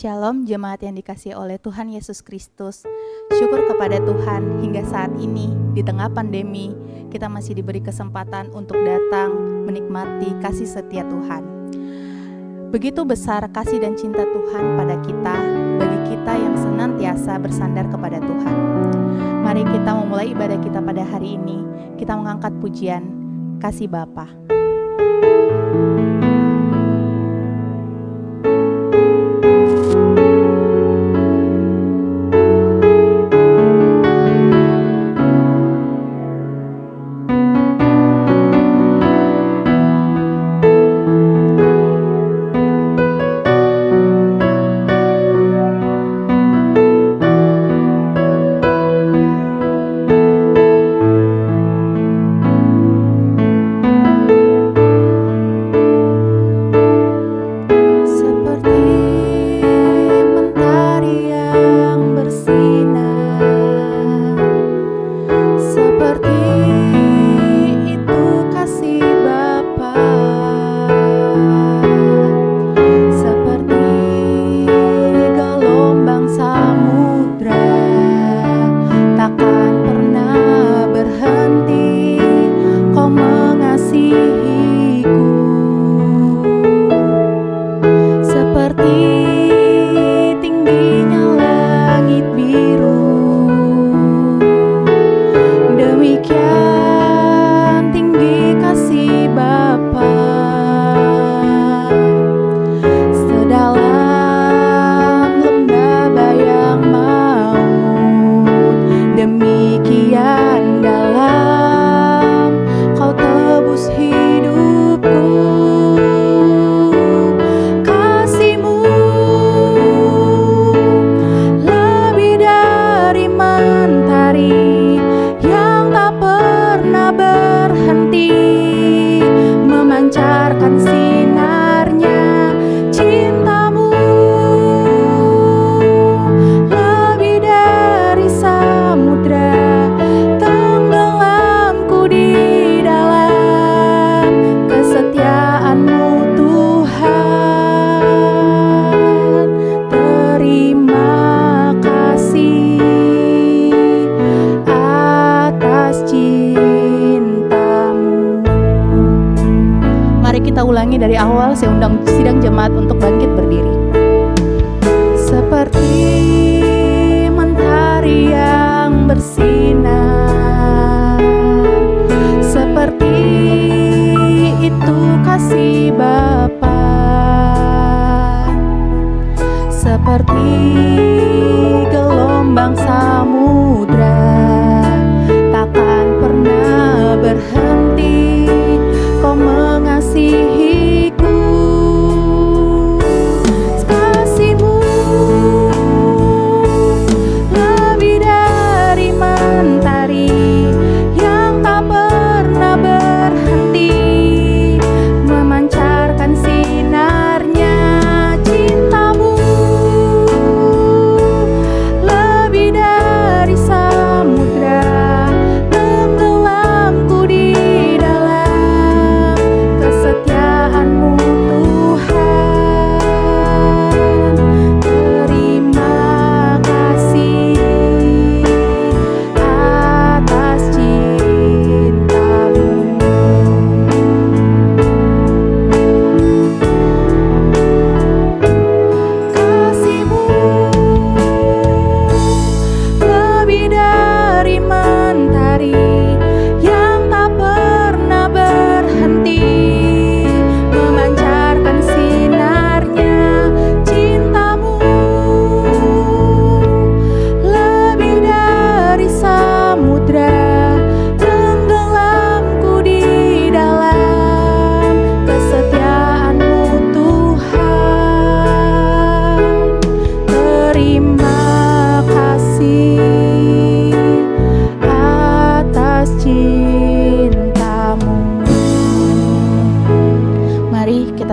Shalom jemaat yang dikasihi oleh Tuhan Yesus Kristus. Syukur kepada Tuhan hingga saat ini di tengah pandemi kita masih diberi kesempatan untuk datang menikmati kasih setia Tuhan. Begitu besar kasih dan cinta Tuhan pada kita, bagi kita yang senantiasa bersandar kepada Tuhan. Mari kita memulai ibadah kita pada hari ini. Kita mengangkat pujian Kasih Bapa. Dari awal saya undang sidang jemaat untuk bangkit berdiri. Seperti mentari yang bersinar, seperti itu kasih Bapa, seperti gelombang samudra takkan pernah berhenti. Kau mengasihi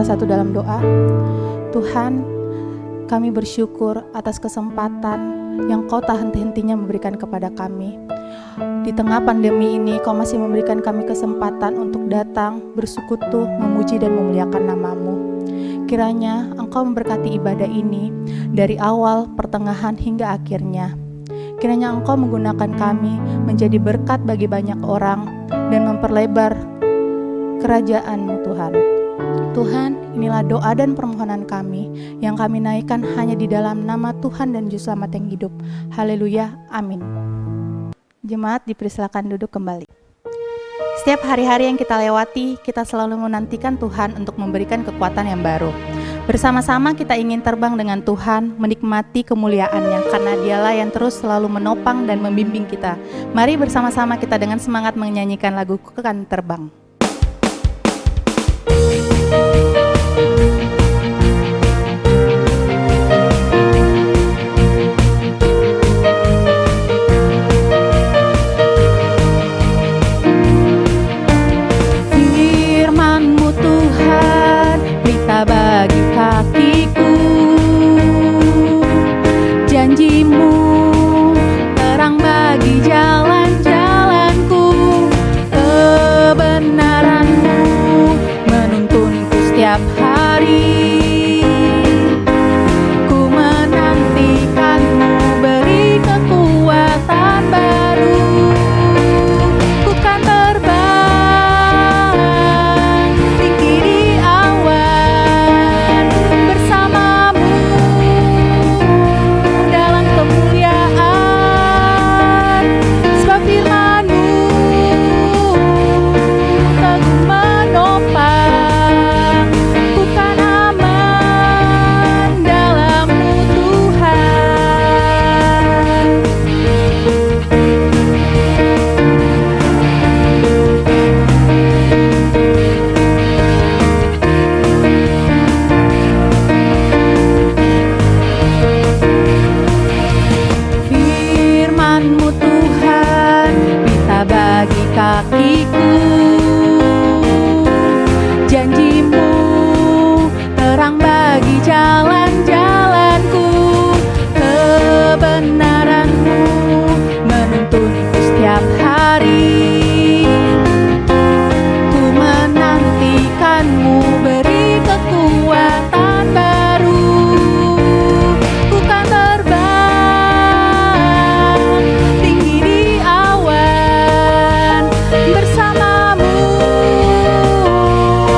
satu dalam doa. Tuhan, kami bersyukur atas kesempatan yang Kau tak henti-hentinya memberikan kepada kami. Di tengah pandemi ini, Kau masih memberikan kami kesempatan untuk datang, bersekutu, memuji dan memuliakan nama-Mu. Kiranya Engkau memberkati ibadah ini dari awal, pertengahan, hingga akhirnya. Kiranya Engkau menggunakan kami menjadi berkat bagi banyak orang dan memperlebar kerajaan-Mu Tuhan. Tuhan, inilah doa dan permohonan kami yang kami naikkan hanya di dalam nama Tuhan dan Juru Selamat yang hidup. Haleluya, amin. Jemaat dipersilakan duduk kembali. Setiap hari-hari yang kita lewati, kita selalu menantikan Tuhan untuk memberikan kekuatan yang baru. Bersama-sama kita ingin terbang dengan Tuhan, menikmati kemuliaan-Nya, karena Dialah yang terus selalu menopang dan membimbing kita. Mari bersama-sama kita dengan semangat menyanyikan lagu Ku Kan Terbang. Bagi kakiku, janji-Mu terang bagi jalan-jalanku, kebenaran-Mu menuntunku setiap hari. Ku menantikan-Mu beri kekuatan baru. Ku kan terbang tinggi di awan bersama-Mu dalam kemuliaan, sebab firman-Mu teguh menopang. Ku kan aman dalam-Mu Tuhan. Firman-Mu Tuhan, pita bagi kakiku, janji-Mu terang bagi jalan-jalanku, kebenaran-Mu menuntunku setiap hari. Ku menantikan-Mu beri kekuatan baru. Ku kan terbang tinggi di awan bersama-Mu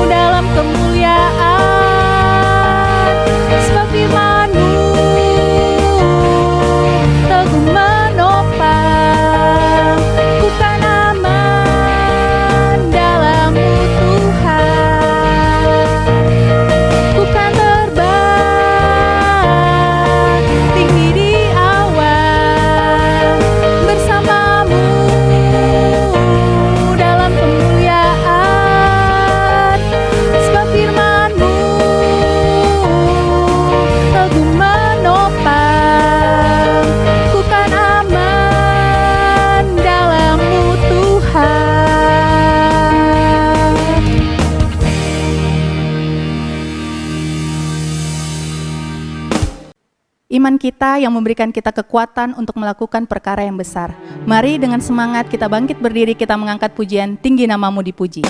dalam kemuliaan, sebab firman-Mu teguh menopang. Ku kan aman dalam-Mu Tuhan. Ku kan terbang tinggi di awan bersama-Mu dalam kemuliaan, sebab firman-Mu teguh menopang. Ku kan aman dalam-Mu Tuhan. Iman kita yang memberikan kita kekuatan untuk melakukan perkara yang besar. Mari dengan semangat kita bangkit berdiri, kita mengangkat pujian Tinggi Nama-Mu Dipuji.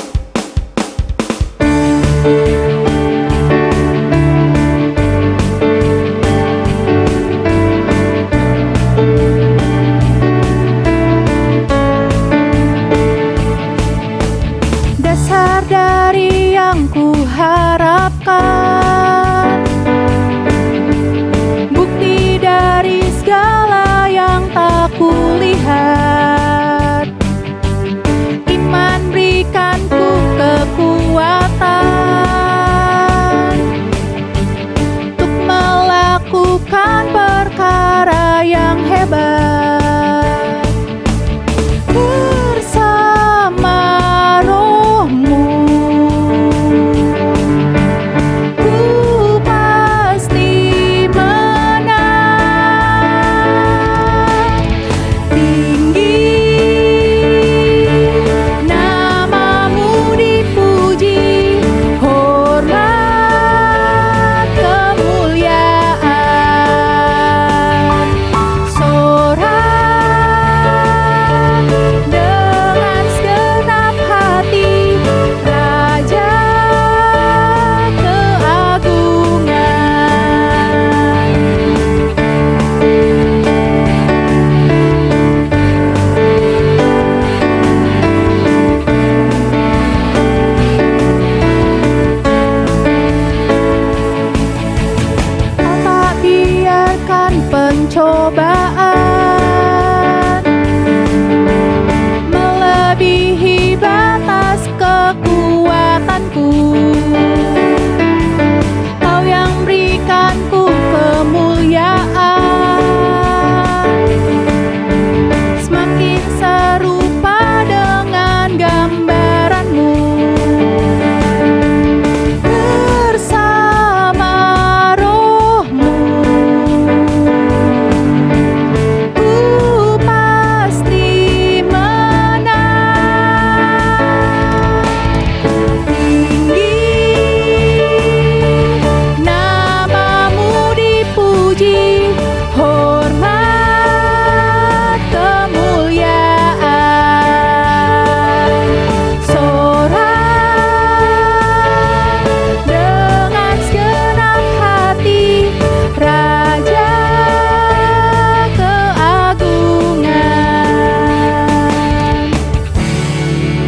Dasar dari yang ku harapkan, bukti dari segala yang tak kulihat. Iman berikan ku kekuatan untuk melakukan perkara yang hebat. Bersama Roh-Mu ku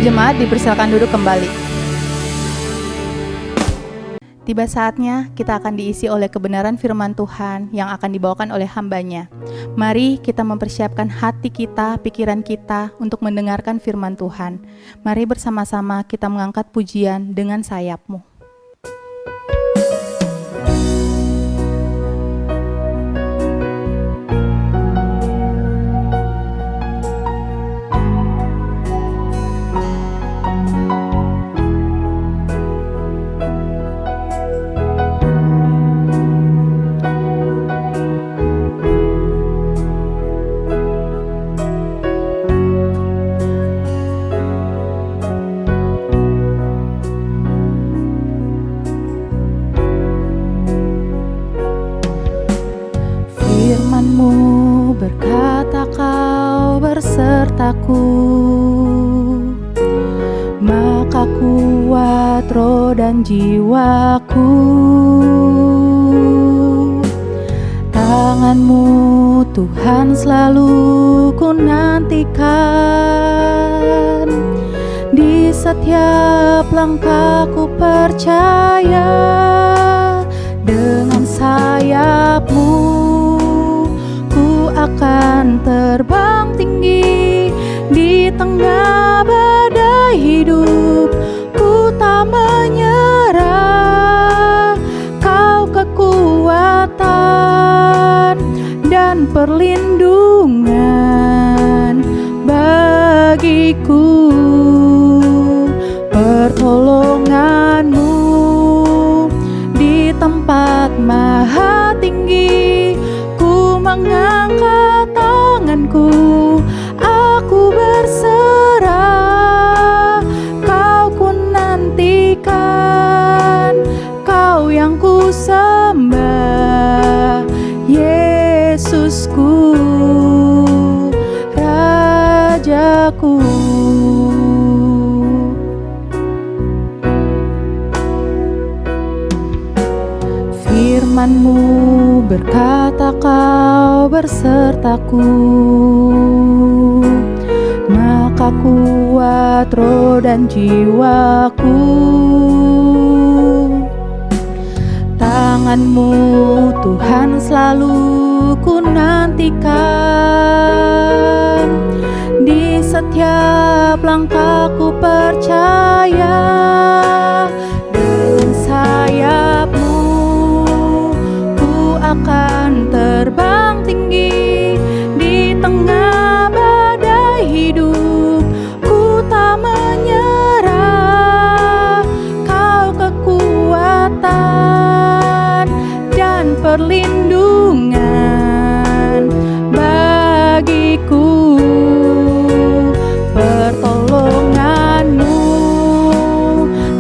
Jemaat dipersilakan duduk kembali. Tiba saatnya kita akan diisi oleh kebenaran firman Tuhan yang akan dibawakan oleh hamba-Nya. Mari kita mempersiapkan hati kita, pikiran kita untuk mendengarkan firman Tuhan. Mari bersama-sama kita mengangkat pujian dengan sayap-Mu. Firman-Mu berkata Kau bersertaku, maka kuat roh dan jiwaku. Tangan-Mu Tuhan selalu ku nantikan, di setiap langkahku percaya. Dengan sayap-Mu ku akan terbang tinggi di tengah badai hidup. Ku tak menyerah, Kau kekuatan dan perlindungan bagiku. Pertolongan-Mu di tempat maha tinggi, ku mengangkat tanganku, aku berserah. Kau ku nantikan, Kau yang ku sembah, Yesusku, Rajaku. Firman-Mu berkata Kau bersertaku, maka kuat roh dan jiwaku. Tangan-Mu Tuhan selalu ku nantikan, di setiap langkahku percaya. Dengan sayap-Mu ku akan terbang tinggi di tengah badai hidup. Ku tak menyerah, Kau kekuatan dan perlindungan bagiku. Pertolongan-Mu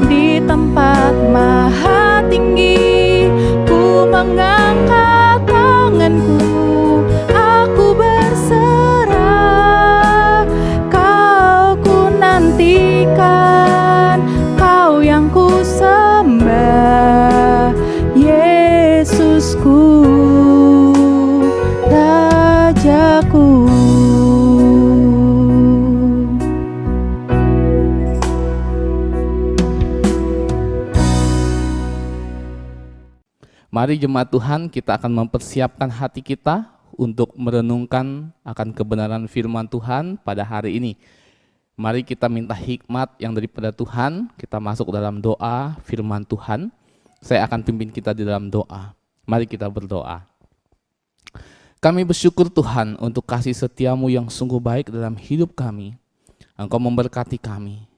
di tempat maha tinggi, ku mengangkat tanganku, aku berserah. Kau ku nantikan, Kau yang ku sembah, Yesusku, Rajaku. Mari jemaat Tuhan, kita akan mempersiapkan hati kita untuk merenungkan akan kebenaran firman Tuhan pada hari ini. Mari kita minta hikmat yang daripada Tuhan, kita masuk dalam doa firman Tuhan. Saya akan pimpin kita di dalam doa. Mari kita berdoa. Kami bersyukur Tuhan untuk kasih setia-Mu yang sungguh baik dalam hidup kami. Engkau memberkati kami.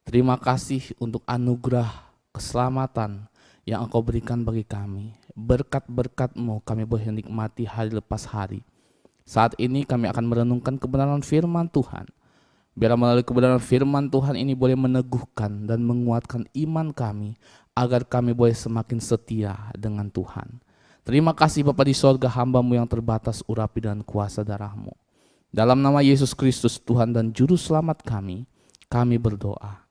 Terima kasih untuk anugerah keselamatan yang Engkau berikan bagi kami. Berkat-berkat-Mu kami boleh nikmati hari lepas hari. Saat ini kami akan merenungkan kebenaran firman Tuhan. Biar melalui kebenaran firman Tuhan ini boleh meneguhkan dan menguatkan iman kami, agar kami boleh semakin setia dengan Tuhan. Terima kasih Bapa di sorga, hamba-Mu yang terbatas urapi dan kuasa darah-Mu. Dalam nama Yesus Kristus Tuhan dan Juru Selamat kami berdoa.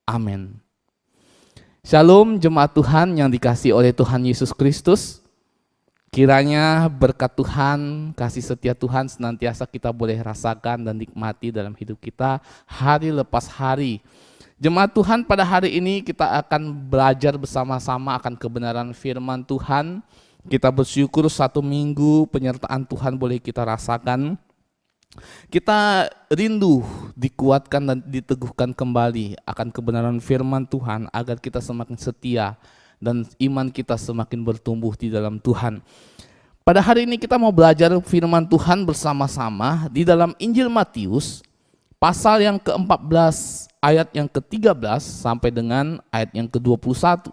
Amin. Shalom jemaat Tuhan yang dikasihi oleh Tuhan Yesus Kristus. Kiranya berkat Tuhan, kasih setia Tuhan senantiasa kita boleh rasakan dan nikmati dalam hidup kita hari lepas hari. Jemaat Tuhan, pada hari ini kita akan belajar bersama-sama akan kebenaran firman Tuhan. Kita bersyukur 1 minggu penyertaan Tuhan boleh kita rasakan. Kita rindu dikuatkan dan diteguhkan kembali akan kebenaran firman Tuhan agar kita semakin setia dan iman kita semakin bertumbuh di dalam Tuhan. Pada hari ini kita mau belajar firman Tuhan bersama-sama di dalam Injil Matius pasal yang ke-14 ayat yang ke-13 sampai dengan ayat yang ke-21.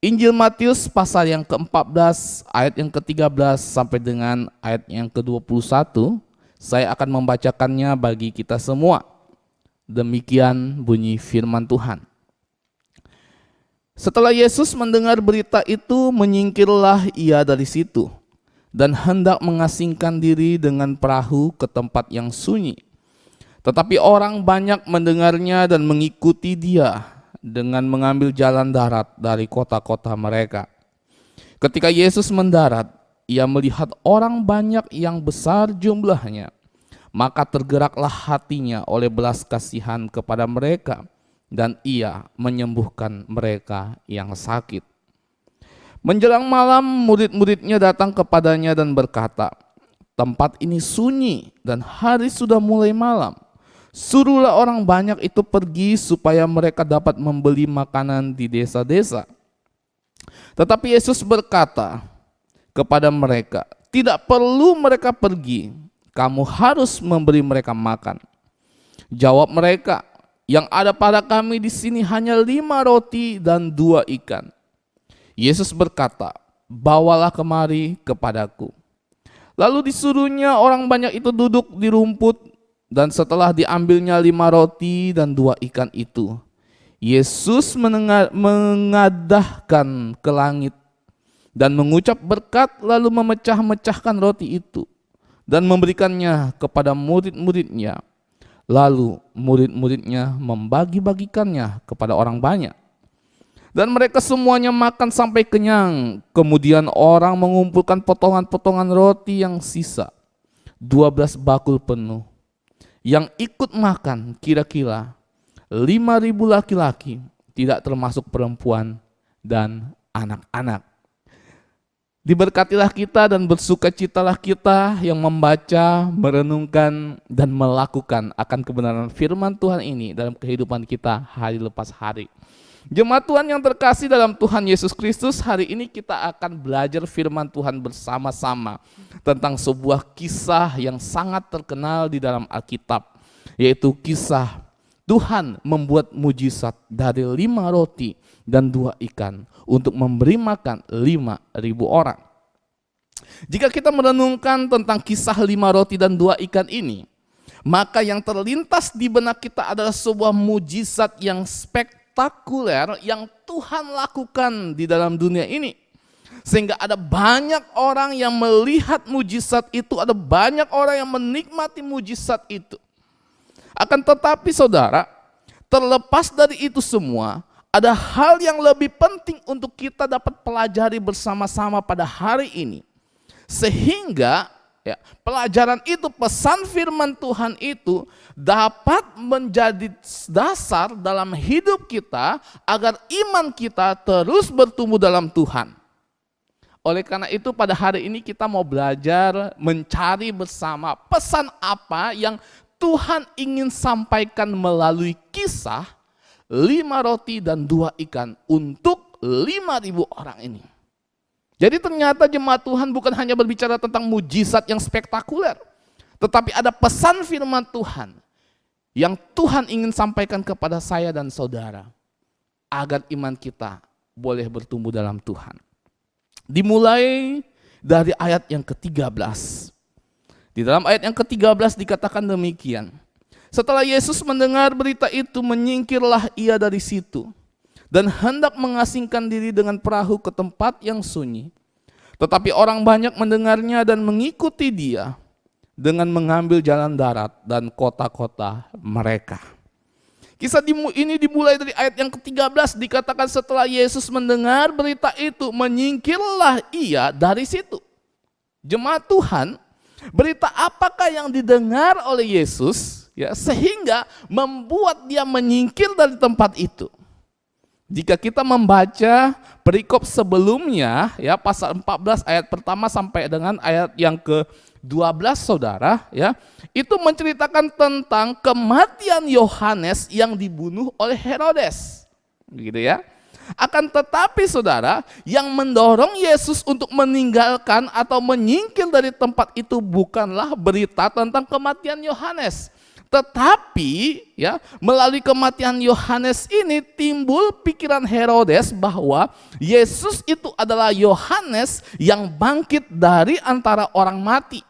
Injil Matius pasal yang ke-14 ayat yang ke-13 sampai dengan ayat yang ke-21. Saya akan membacakannya bagi kita semua. Demikian bunyi firman Tuhan. Setelah Yesus mendengar berita itu, menyingkirlah ia dari situ dan hendak mengasingkan diri dengan perahu ke tempat yang sunyi. Tetapi orang banyak mendengarnya dan mengikuti dia dengan mengambil jalan darat dari kota-kota mereka. Ketika Yesus mendarat, ia melihat orang banyak yang besar jumlahnya, maka tergeraklah hatinya oleh belas kasihan kepada mereka, dan ia menyembuhkan mereka yang sakit. Menjelang malam, murid-muridnya datang kepadanya dan berkata, "Tempat ini sunyi dan hari sudah mulai malam. Suruhlah orang banyak itu pergi supaya mereka dapat membeli makanan di desa-desa." Tetapi Yesus berkata kepada mereka, "Tidak perlu mereka pergi, kamu harus memberi mereka makan." Jawab mereka, "Yang ada pada kami di sini hanya 5 roti dan 2 ikan." Yesus berkata, "Bawalah kemari kepadaku." Lalu disuruhnya orang banyak itu duduk di rumput, dan setelah diambilnya 5 roti dan 2 ikan itu, Yesus mengadahkan ke langit dan mengucap berkat, lalu memecah-mecahkan roti itu dan memberikannya kepada murid-muridnya. Lalu murid-muridnya membagi-bagikannya kepada orang banyak. Dan mereka semuanya makan sampai kenyang. Kemudian orang mengumpulkan potongan-potongan roti yang sisa, 12 bakul penuh. Yang ikut makan kira-kira 5.000 laki-laki, tidak termasuk perempuan dan anak-anak. Diberkatilah kita dan bersukacitalah kita yang membaca, merenungkan, dan melakukan akan kebenaran firman Tuhan ini dalam kehidupan kita hari lepas hari. Jemaat Tuhan yang terkasih dalam Tuhan Yesus Kristus, hari ini kita akan belajar firman Tuhan bersama-sama tentang sebuah kisah yang sangat terkenal di dalam Alkitab, yaitu kisah Tuhan membuat mujizat dari 5 roti dan 2 ikan untuk memberi makan 5.000 orang. Jika kita merenungkan tentang kisah 5 roti dan 2 ikan ini, maka yang terlintas di benak kita adalah sebuah mujizat yang spektakuler yang Tuhan lakukan di dalam dunia ini. Sehingga ada banyak orang yang melihat mujizat itu, ada banyak orang yang menikmati mujizat itu. Akan tetapi saudara, terlepas dari itu semua, ada hal yang lebih penting untuk kita dapat pelajari bersama-sama pada hari ini. Sehingga pelajaran itu, pesan firman Tuhan itu dapat menjadi dasar dalam hidup kita agar iman kita terus bertumbuh dalam Tuhan. Oleh karena itu pada hari ini kita mau belajar mencari bersama pesan apa yang Tuhan ingin sampaikan melalui kisah 5 roti dan 2 ikan untuk 5.000 orang ini. Jadi ternyata jemaat Tuhan bukan hanya berbicara tentang mujizat yang spektakuler, tetapi ada pesan firman Tuhan yang Tuhan ingin sampaikan kepada saya dan saudara agar iman kita boleh bertumbuh dalam Tuhan. Dimulai dari ayat yang ke-13. Di dalam ayat yang ke-13 dikatakan demikian. Setelah Yesus mendengar berita itu, menyingkirlah ia dari situ dan hendak mengasingkan diri dengan perahu ke tempat yang sunyi. Tetapi orang banyak mendengarnya dan mengikuti dia dengan mengambil jalan darat dan kota-kota mereka. Kisah ini dimulai dari ayat yang ke-13, dikatakan setelah Yesus mendengar berita itu, menyingkirlah ia dari situ. Jemaat Tuhan, berita apakah yang didengar oleh Yesus ya sehingga membuat dia menyingkir dari tempat itu? Jika kita membaca perikop sebelumnya ya, pasal 14 ayat pertama sampai dengan ayat yang ke-12 Saudara, ya, itu menceritakan tentang kematian Yohanes yang dibunuh oleh Herodes. Begitu ya. Akan tetapi Saudara, yang mendorong Yesus untuk meninggalkan atau menyingkir dari tempat itu bukanlah berita tentang kematian Yohanes. Tetapi ya, melalui kematian Yohanes ini timbul pikiran Herodes bahwa Yesus itu adalah Yohanes yang bangkit dari antara orang mati.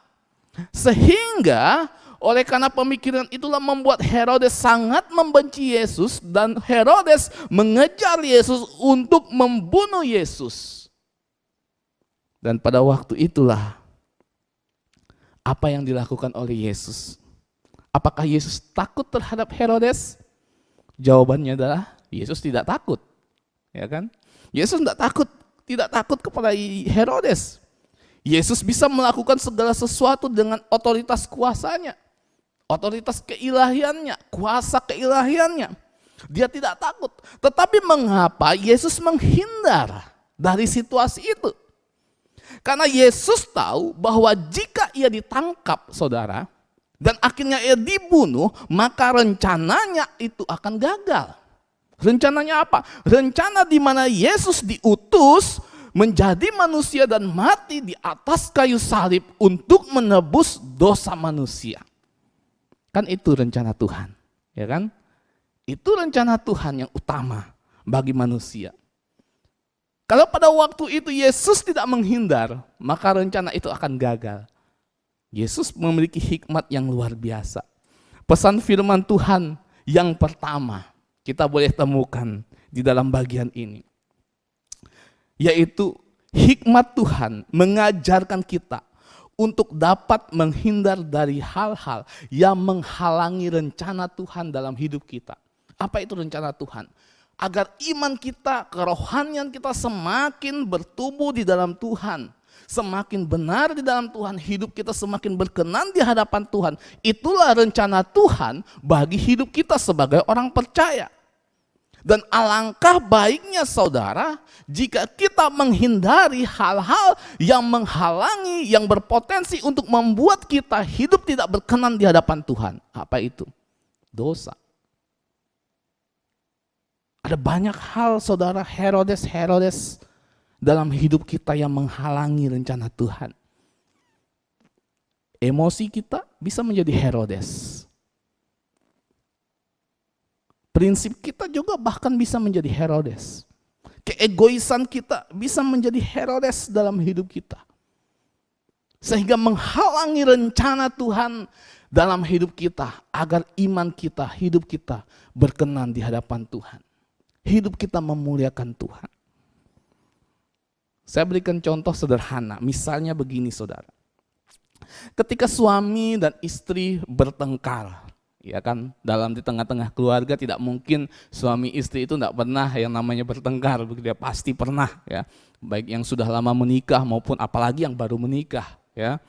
Sehingga oleh karena pemikiran itulah membuat Herodes sangat membenci Yesus dan Herodes mengejar Yesus untuk membunuh Yesus. Dan pada waktu itulah apa yang dilakukan oleh Yesus. Apakah Yesus takut terhadap Herodes? Jawabannya adalah Yesus tidak takut. Ya kan? Yesus tidak takut kepada Herodes. Yesus bisa melakukan segala sesuatu dengan otoritas kuasanya, otoritas keilahiannya, kuasa keilahiannya. Dia tidak takut. Tetapi mengapa Yesus menghindar dari situasi itu? Karena Yesus tahu bahwa jika ia ditangkap, Saudara, dan akhirnya ia dibunuh, maka rencananya itu akan gagal. Rencananya apa? Rencana di mana Yesus diutus menjadi manusia dan mati di atas kayu salib untuk menebus dosa manusia. Kan itu rencana Tuhan, ya kan? Itu rencana Tuhan yang utama bagi manusia. Kalau pada waktu itu Yesus tidak menghindar, maka rencana itu akan gagal. Yesus memiliki hikmat yang luar biasa. Pesan firman Tuhan yang pertama kita boleh temukan di dalam bagian ini, yaitu hikmat Tuhan mengajarkan kita untuk dapat menghindar dari hal-hal yang menghalangi rencana Tuhan dalam hidup kita. Apa itu rencana Tuhan? Agar iman kita, kerohanian kita semakin bertumbuh di dalam Tuhan. Semakin benar di dalam Tuhan, hidup kita semakin berkenan di hadapan Tuhan. Itulah rencana Tuhan bagi hidup kita sebagai orang percaya. Dan alangkah baiknya Saudara, jika kita menghindari hal-hal yang menghalangi, yang berpotensi untuk membuat kita hidup tidak berkenan di hadapan Tuhan. Apa itu? Dosa. Ada banyak hal Saudara, Herodes dalam hidup kita yang menghalangi rencana Tuhan. Emosi kita bisa menjadi Herodes. Prinsip kita juga bahkan bisa menjadi Herodes. Keegoisan kita bisa menjadi Herodes dalam hidup kita. Sehingga menghalangi rencana Tuhan dalam hidup kita agar iman kita, hidup kita berkenan di hadapan Tuhan. Hidup kita memuliakan Tuhan. Saya berikan contoh sederhana, misalnya begini Saudara. Ketika suami dan istri bertengkar, ya kan, di tengah-tengah keluarga tidak mungkin suami istri itu tidak pernah yang namanya bertengkar, dia pasti pernah ya, baik yang sudah lama menikah maupun apalagi yang baru menikah ya.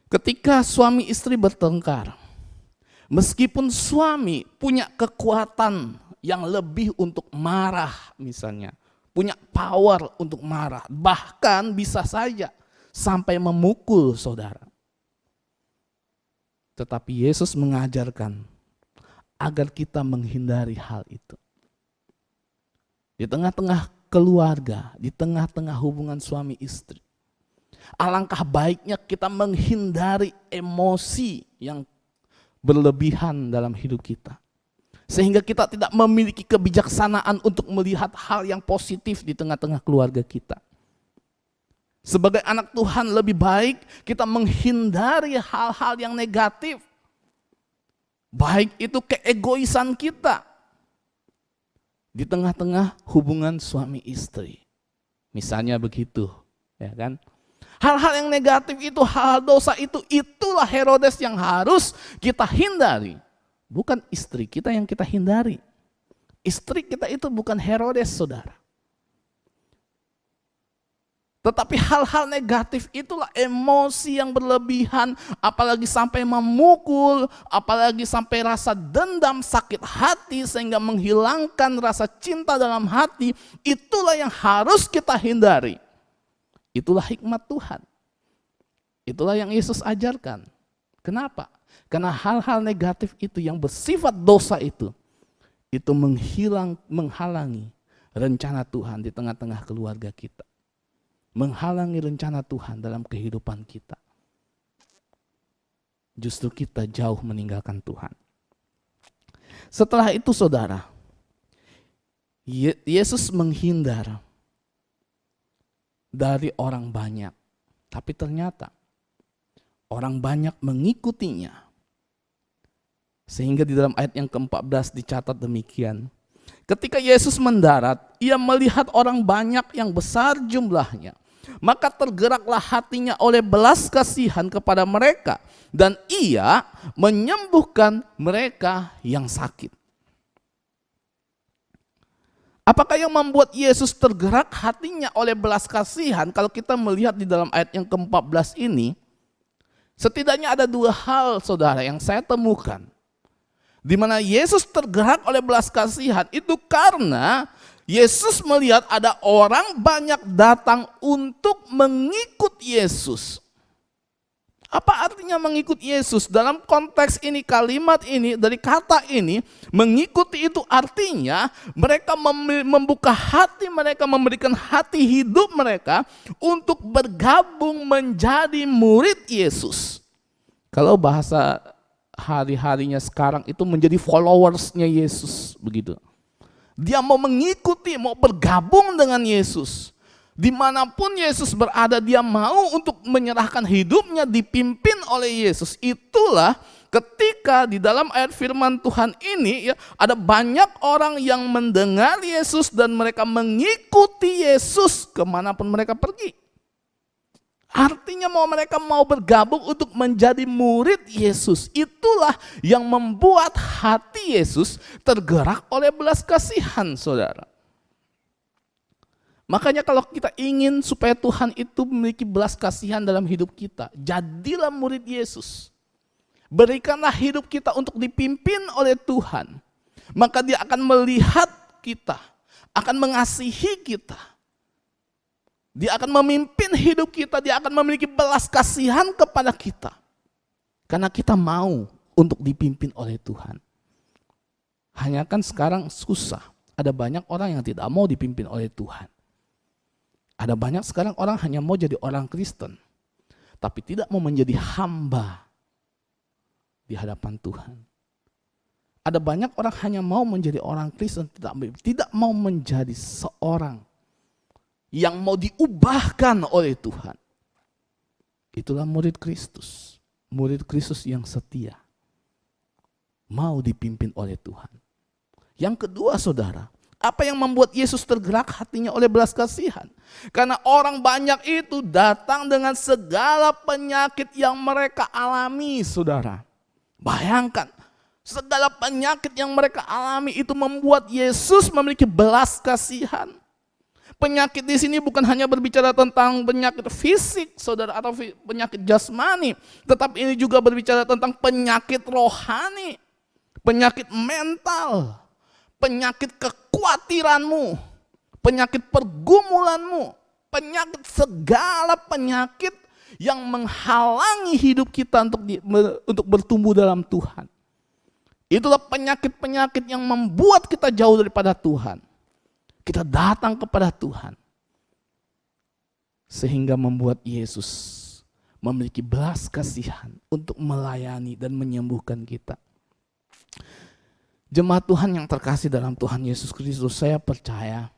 Ketika suami istri bertengkar, meskipun suami punya kekuatan yang lebih untuk marah misalnya, punya power untuk marah, bahkan bisa saja sampai memukul Saudara. Tetapi Yesus mengajarkan agar kita menghindari hal itu. Di tengah-tengah keluarga, di tengah-tengah hubungan suami istri, alangkah baiknya kita menghindari emosi yang berlebihan dalam hidup kita. Sehingga kita tidak memiliki kebijaksanaan untuk melihat hal yang positif di tengah-tengah keluarga kita. Sebagai anak Tuhan lebih baik kita menghindari hal-hal yang negatif. Baik itu keegoisan kita di tengah-tengah hubungan suami istri. Misalnya begitu, ya kan? Hal-hal yang negatif itu, hal dosa itu, itulah Herodes yang harus kita hindari. bukan istri kita yang kita hindari. Istri kita itu bukan Herodes, saudara. Tetapi hal-hal negatif itulah emosi yang berlebihan, apalagi sampai memukul, apalagi sampai rasa dendam, sakit hati sehingga menghilangkan rasa cinta dalam hati. Itulah yang harus kita hindari. Itulah hikmat Tuhan. Itulah yang Yesus ajarkan. Kenapa? Karena hal-hal negatif itu yang bersifat dosa itu menghalangi rencana Tuhan di tengah-tengah keluarga kita. Menghalangi rencana Tuhan dalam kehidupan kita. Justru kita jauh meninggalkan Tuhan. Setelah itu saudara, Yesus menghindar dari orang banyak. Tapi ternyata orang banyak mengikutinya. Sehingga di dalam ayat yang ke-14 dicatat demikian. Ketika Yesus mendarat, ia melihat orang banyak yang besar jumlahnya. Maka tergeraklah hatinya oleh belas kasihan kepada mereka. Dan ia menyembuhkan mereka yang sakit. Apakah yang membuat Yesus tergerak hatinya oleh belas kasihan? Kalau kita melihat di dalam ayat yang ke-14 ini, setidaknya ada dua hal saudara yang saya temukan. Di mana Yesus tergerak oleh belas kasihan itu karena Yesus melihat ada orang banyak datang untuk mengikut Yesus. Apa artinya mengikut Yesus? Dalam konteks ini, kalimat ini, dari kata ini, mengikuti itu artinya mereka membuka hati mereka, memberikan hati hidup mereka untuk bergabung menjadi murid Yesus. Kalau bahasa hari-harinya sekarang itu menjadi followersnya Yesus, begitu. Dia mau mengikuti, mau bergabung dengan Yesus. Dimanapun Yesus berada, dia mau untuk menyerahkan hidupnya dipimpin oleh Yesus. Itulah ketika di dalam ayat firman Tuhan ini ya, ada banyak orang yang mendengar Yesus dan mereka mengikuti Yesus kemanapun mereka pergi. Artinya mereka mau bergabung untuk menjadi murid Yesus. Itulah yang membuat hati Yesus tergerak oleh belas kasihan, saudara. Makanya kalau kita ingin supaya Tuhan itu memiliki belas kasihan dalam hidup kita, jadilah murid Yesus. Berikanlah hidup kita untuk dipimpin oleh Tuhan. Maka dia akan melihat kita, akan mengasihi kita. Dia akan memimpin hidup kita, dia akan memiliki belas kasihan kepada kita. Karena kita mau untuk dipimpin oleh Tuhan. Hanya kan sekarang susah, ada banyak orang yang tidak mau dipimpin oleh Tuhan. Ada banyak sekarang orang hanya mau jadi orang Kristen, tapi tidak mau menjadi hamba di hadapan Tuhan. Ada banyak orang hanya mau menjadi orang Kristen, tidak mau menjadi seorang yang mau diubahkan oleh Tuhan. Itulah murid Kristus. Murid Kristus yang setia. Mau dipimpin oleh Tuhan. Yang kedua saudara, apa yang membuat Yesus tergerak hatinya oleh belas kasihan? Karena orang banyak itu datang dengan segala penyakit yang mereka alami, saudara. Bayangkan, segala penyakit yang mereka alami itu membuat Yesus memiliki belas kasihan. Penyakit di sini bukan hanya berbicara tentang penyakit fisik, saudara, atau penyakit jasmani, tetapi ini juga berbicara tentang penyakit rohani, penyakit mental, penyakit kekhawatiranmu, penyakit pergumulanmu, penyakit segala penyakit yang menghalangi hidup kita untuk bertumbuh dalam Tuhan. Itulah penyakit-penyakit yang membuat kita jauh daripada Tuhan. Kita datang kepada Tuhan sehingga membuat Yesus memiliki belas kasihan untuk melayani dan menyembuhkan kita. Jemaat Tuhan yang terkasih dalam Tuhan Yesus Kristus, saya percaya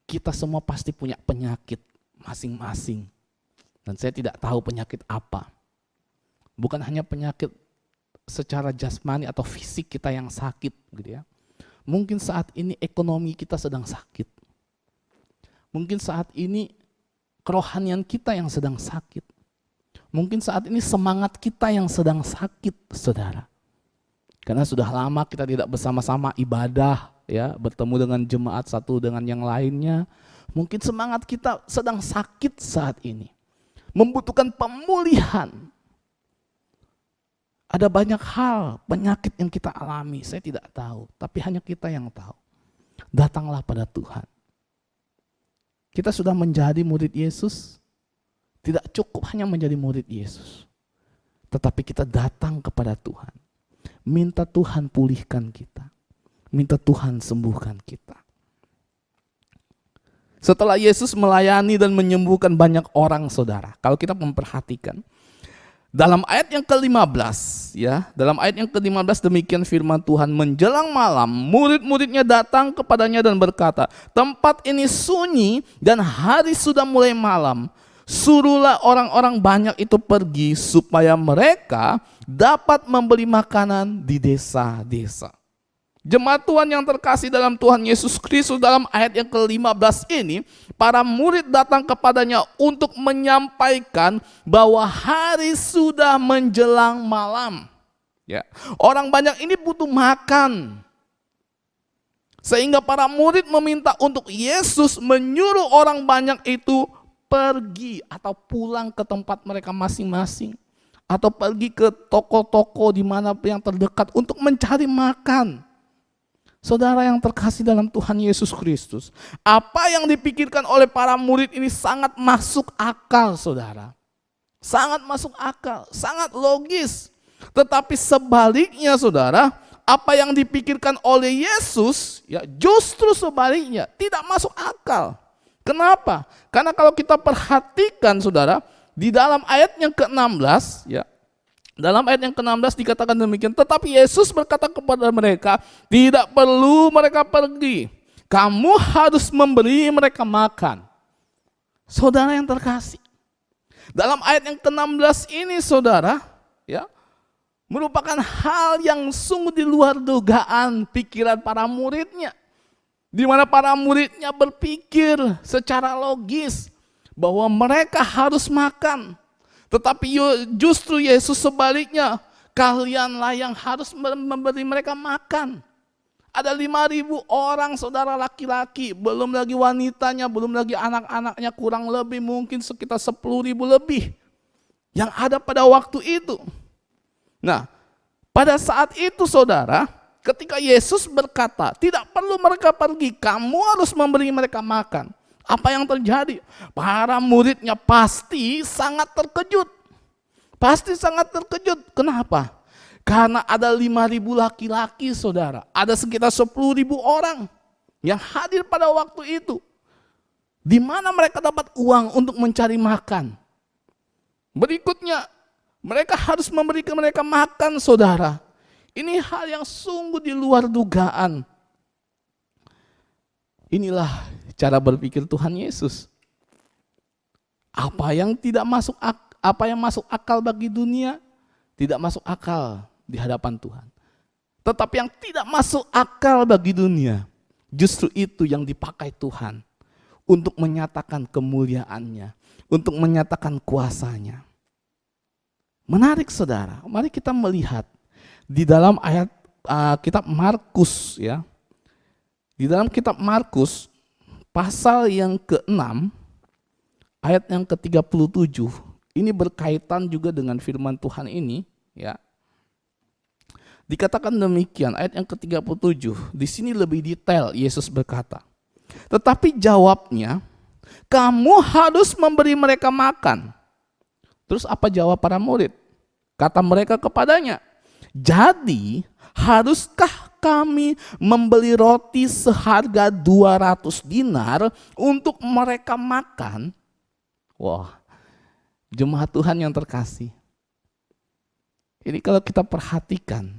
kita semua pasti punya penyakit masing-masing. Dan saya tidak tahu penyakit apa. Bukan hanya penyakit secara jasmani atau fisik kita yang sakit, gitu ya. Mungkin saat ini ekonomi kita sedang sakit. Mungkin saat ini kerohanian kita yang sedang sakit. Mungkin saat ini semangat kita yang sedang sakit, saudara. Karena sudah lama kita tidak bersama-sama ibadah, ya, bertemu dengan jemaat satu dengan yang lainnya. Mungkin semangat kita sedang sakit saat ini, membutuhkan pemulihan. Ada banyak hal, penyakit yang kita alami, saya tidak tahu, tapi hanya kita yang tahu. Datanglah pada Tuhan. Kita sudah menjadi murid Yesus, tidak cukup hanya menjadi murid Yesus, tetapi kita datang kepada Tuhan. Minta Tuhan pulihkan kita. Minta Tuhan sembuhkan kita. Setelah Yesus melayani dan menyembuhkan banyak orang, saudara, kalau kita memperhatikan, dalam ayat yang ke-15, ya, dalam ayat yang ke-15 demikian firman Tuhan, menjelang malam, murid-muridnya datang kepadanya dan berkata, tempat ini sunyi dan hari sudah mulai malam. Suruhlah orang-orang banyak itu pergi supaya mereka dapat membeli makanan di desa-desa. Jemaat Tuhan yang terkasih dalam Tuhan Yesus Kristus, dalam ayat yang ke-15 ini, para murid datang kepadanya untuk menyampaikan bahwa hari sudah menjelang malam. Ya, orang banyak ini butuh makan. Sehingga para murid meminta untuk Yesus menyuruh orang banyak itu pergi atau pulang ke tempat mereka masing-masing, atau pergi ke toko-toko di mana yang terdekat untuk mencari makan. Saudara yang terkasih dalam Tuhan Yesus Kristus, apa yang dipikirkan oleh para murid ini sangat masuk akal, saudara. Sangat masuk akal, sangat logis. Tetapi sebaliknya, saudara, apa yang dipikirkan oleh Yesus, ya justru sebaliknya, tidak masuk akal. Kenapa? Karena kalau kita perhatikan, saudara, di dalam ayat yang ke-16, ya, dalam ayat yang ke-16 dikatakan demikian, tetapi Yesus berkata kepada mereka, tidak perlu mereka pergi, kamu harus memberi mereka makan. Saudara yang terkasih, dalam ayat yang ke-16 ini, saudara, ya, merupakan hal yang sungguh di luar dugaan pikiran para muridnya. Di mana para muridnya berpikir secara logis bahwa mereka harus makan. Tetapi justru Yesus sebaliknya, kalianlah yang harus memberi mereka makan. Ada 5.000 orang, saudara, laki-laki, belum lagi wanitanya, belum lagi anak-anaknya, kurang lebih mungkin sekitar 10.000 lebih yang ada pada waktu itu. Nah, pada saat itu, saudara, ketika Yesus berkata, tidak perlu mereka pergi, kamu harus memberi mereka makan. Apa yang terjadi? Para muridnya pasti sangat terkejut. Pasti sangat terkejut. Kenapa? Karena ada 5.000 laki-laki, saudara. Ada sekitar 10.000 orang yang hadir pada waktu itu. Di mana mereka dapat uang untuk mencari makan. Berikutnya, mereka harus memberikan mereka makan, saudara. Ini hal yang sungguh di luar dugaan. Inilah cara berpikir Tuhan Yesus. Apa yang masuk akal bagi dunia, tidak masuk akal di hadapan Tuhan. Tetapi yang tidak masuk akal bagi dunia, justru itu yang dipakai Tuhan untuk menyatakan kemuliaannya, untuk menyatakan kuasanya. Menarik, saudara. Mari kita melihat di dalam ayat kitab Markus, ya. Di dalam kitab Markus pasal yang ke-6 ayat yang ke-37, ini berkaitan juga dengan firman Tuhan ini, ya. Dikatakan demikian, ayat yang ke-37, di sini lebih detail Yesus berkata, tetapi jawabnya, kamu harus memberi mereka makan. Terus apa jawab para murid? Kata mereka kepadanya, jadi haruskah kami membeli roti seharga 200 dinar untuk mereka makan? Wah, jemaat Tuhan yang terkasih. Ini kalau kita perhatikan,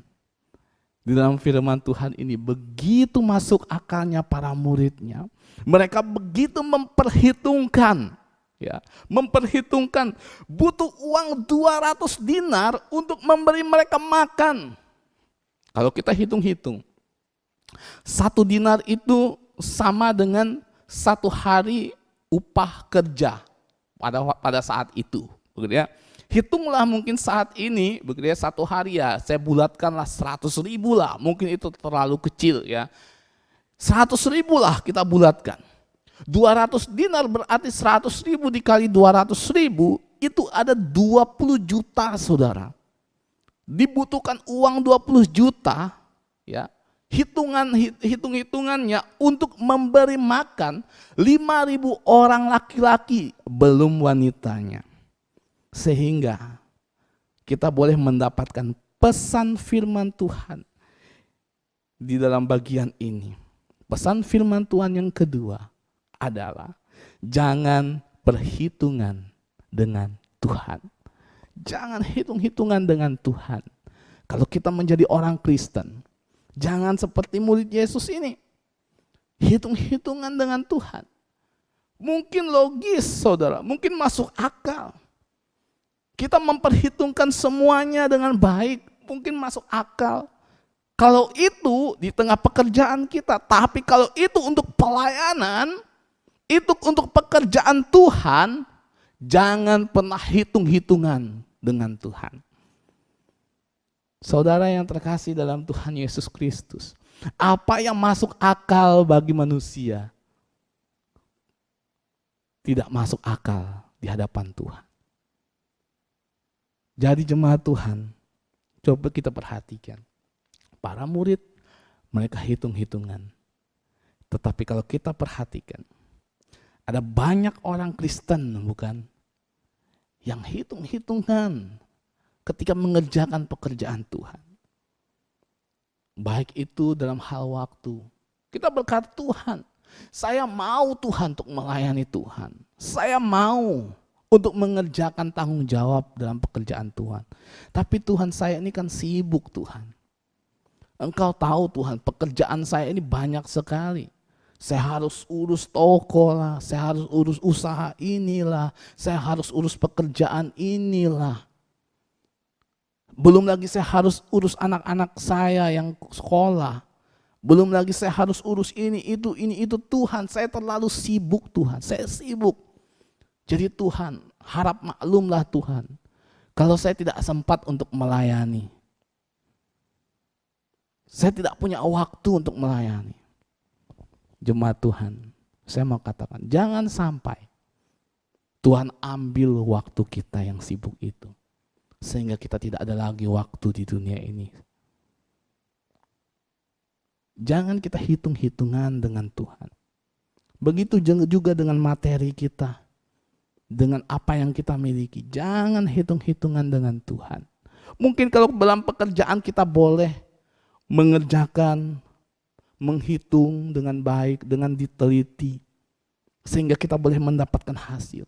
di dalam firman Tuhan ini begitu masuk akalnya para muridnya. Mereka begitu memperhitungkan, ya, memperhitungkan butuh uang 200 dinar untuk memberi mereka makan. Kalau kita hitung-hitung, 1 dinar itu sama dengan 1 hari upah kerja pada saat itu, begitu ya. Hitunglah mungkin saat ini, begitu ya, satu hari ya, saya bulatkanlah 100.000 lah, mungkin itu terlalu kecil ya. 100.000 lah kita bulatkan. 200 dinar berarti 100.000 dikali 200.000, itu ada 20 juta saudara. Dibutuhkan uang 20 juta ya. Hitung-hitungannya untuk memberi makan 5.000 orang laki-laki, belum wanitanya. Sehingga kita boleh mendapatkan pesan firman Tuhan di dalam bagian ini. Pesan firman Tuhan yang kedua adalah jangan perhitungan dengan Tuhan. Jangan hitung-hitungan dengan Tuhan. Kalau kita menjadi orang Kristen, jangan seperti murid Yesus ini. Hitung-hitungan dengan Tuhan. Mungkin logis saudara, mungkin masuk akal. Kita memperhitungkan semuanya dengan baik, mungkin masuk akal. Kalau itu di tengah pekerjaan kita, tapi kalau itu untuk pelayanan, itu untuk pekerjaan Tuhan, jangan pernah hitung-hitungan dengan Tuhan. Saudara yang terkasih dalam Tuhan Yesus Kristus, apa yang masuk akal bagi manusia, tidak masuk akal di hadapan Tuhan. Jadi jemaat Tuhan, coba kita perhatikan. Para murid, mereka hitung-hitungan. Tetapi kalau kita perhatikan, ada banyak orang Kristen bukan, yang hitung-hitungan ketika mengerjakan pekerjaan Tuhan. Baik itu dalam hal waktu. Kita berkata, Tuhan, saya mau Tuhan untuk melayani Tuhan. Saya mau untuk mengerjakan tanggung jawab dalam pekerjaan Tuhan. Tapi Tuhan, saya ini kan sibuk Tuhan. Engkau tahu Tuhan, pekerjaan saya ini banyak sekali. Saya harus urus toko lah, saya harus urus usaha inilah, saya harus urus pekerjaan inilah. Belum lagi saya harus urus anak-anak saya yang sekolah. Belum lagi saya harus urus ini itu. Tuhan, saya terlalu sibuk Tuhan, saya sibuk. Jadi Tuhan, harap maklumlah Tuhan, kalau saya tidak sempat untuk melayani. Saya tidak punya waktu untuk melayani. Jemaat Tuhan, saya mau katakan, jangan sampai Tuhan ambil waktu kita yang sibuk itu, sehingga kita tidak ada lagi waktu di dunia ini. Jangan kita hitung-hitungan dengan Tuhan. Begitu juga dengan materi kita, dengan apa yang kita miliki. Jangan hitung-hitungan dengan Tuhan. Mungkin kalau dalam pekerjaan kita boleh mengerjakan, menghitung dengan baik, dengan diteliti, sehingga kita boleh mendapatkan hasil.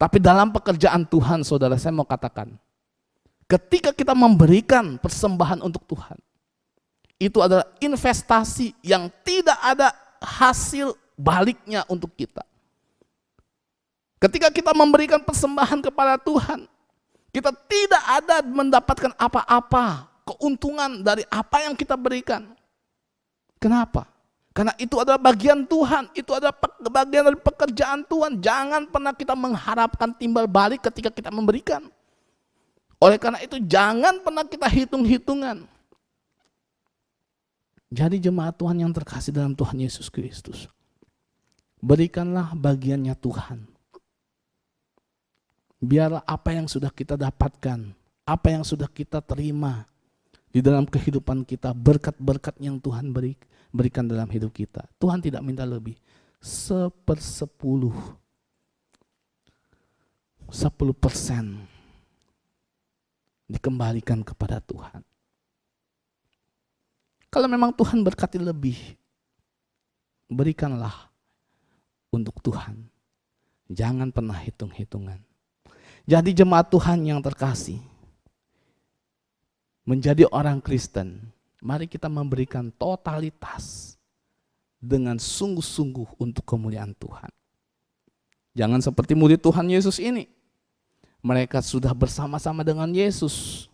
Tapi dalam pekerjaan Tuhan, saudara, saya mau katakan, ketika kita memberikan persembahan untuk Tuhan, itu adalah investasi yang tidak ada hasil baliknya untuk kita. Ketika kita memberikan persembahan kepada Tuhan, kita tidak ada mendapatkan apa-apa keuntungan dari apa yang kita berikan. Kenapa? Karena itu adalah bagian Tuhan, itu adalah bagian dari pekerjaan Tuhan. Jangan pernah kita mengharapkan timbal balik ketika kita memberikan. Oleh karena itu jangan pernah kita hitung-hitungan. Jadi jemaat Tuhan yang terkasih dalam Tuhan Yesus Kristus, berikanlah bagiannya Tuhan. Biarlah apa yang sudah kita dapatkan, apa yang sudah kita terima di dalam kehidupan kita, berkat-berkat yang Tuhan berikan dalam hidup kita. Tuhan tidak minta lebih. 1/10 dikembalikan kepada Tuhan. Kalau memang Tuhan berkati lebih, berikanlah untuk Tuhan. Jangan pernah hitung-hitungan. Jadi jemaat Tuhan yang terkasih, menjadi orang Kristen, mari kita memberikan totalitas dengan sungguh-sungguh untuk kemuliaan Tuhan. Jangan seperti murid Tuhan Yesus ini. Mereka sudah bersama-sama dengan Yesus,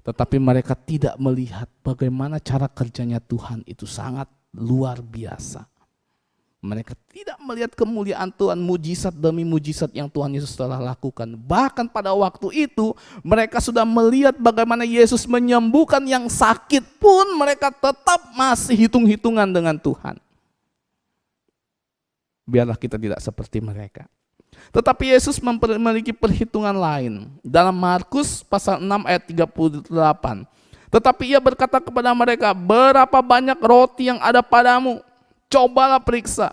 tetapi mereka tidak melihat bagaimana cara kerjanya Tuhan itu sangat luar biasa. Mereka tidak melihat kemuliaan Tuhan, mujizat demi mujizat yang Tuhan Yesus telah lakukan. Bahkan pada waktu itu mereka sudah melihat bagaimana Yesus menyembuhkan yang sakit pun mereka tetap masih hitung-hitungan dengan Tuhan. Biarlah kita tidak seperti mereka. Tetapi Yesus memiliki perhitungan lain. Dalam Markus pasal 6 ayat 38. Tetapi ia berkata kepada mereka, berapa banyak roti yang ada padamu? Cobalah periksa.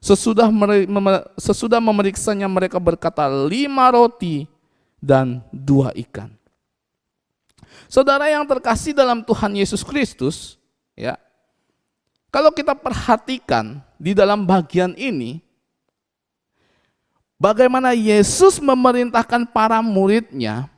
Sesudah memeriksanya mereka berkata 5 roti dan 2 ikan. Saudara yang terkasih dalam Tuhan Yesus Kristus, ya. Kalau kita perhatikan di dalam bagian ini, bagaimana Yesus memerintahkan para muridnya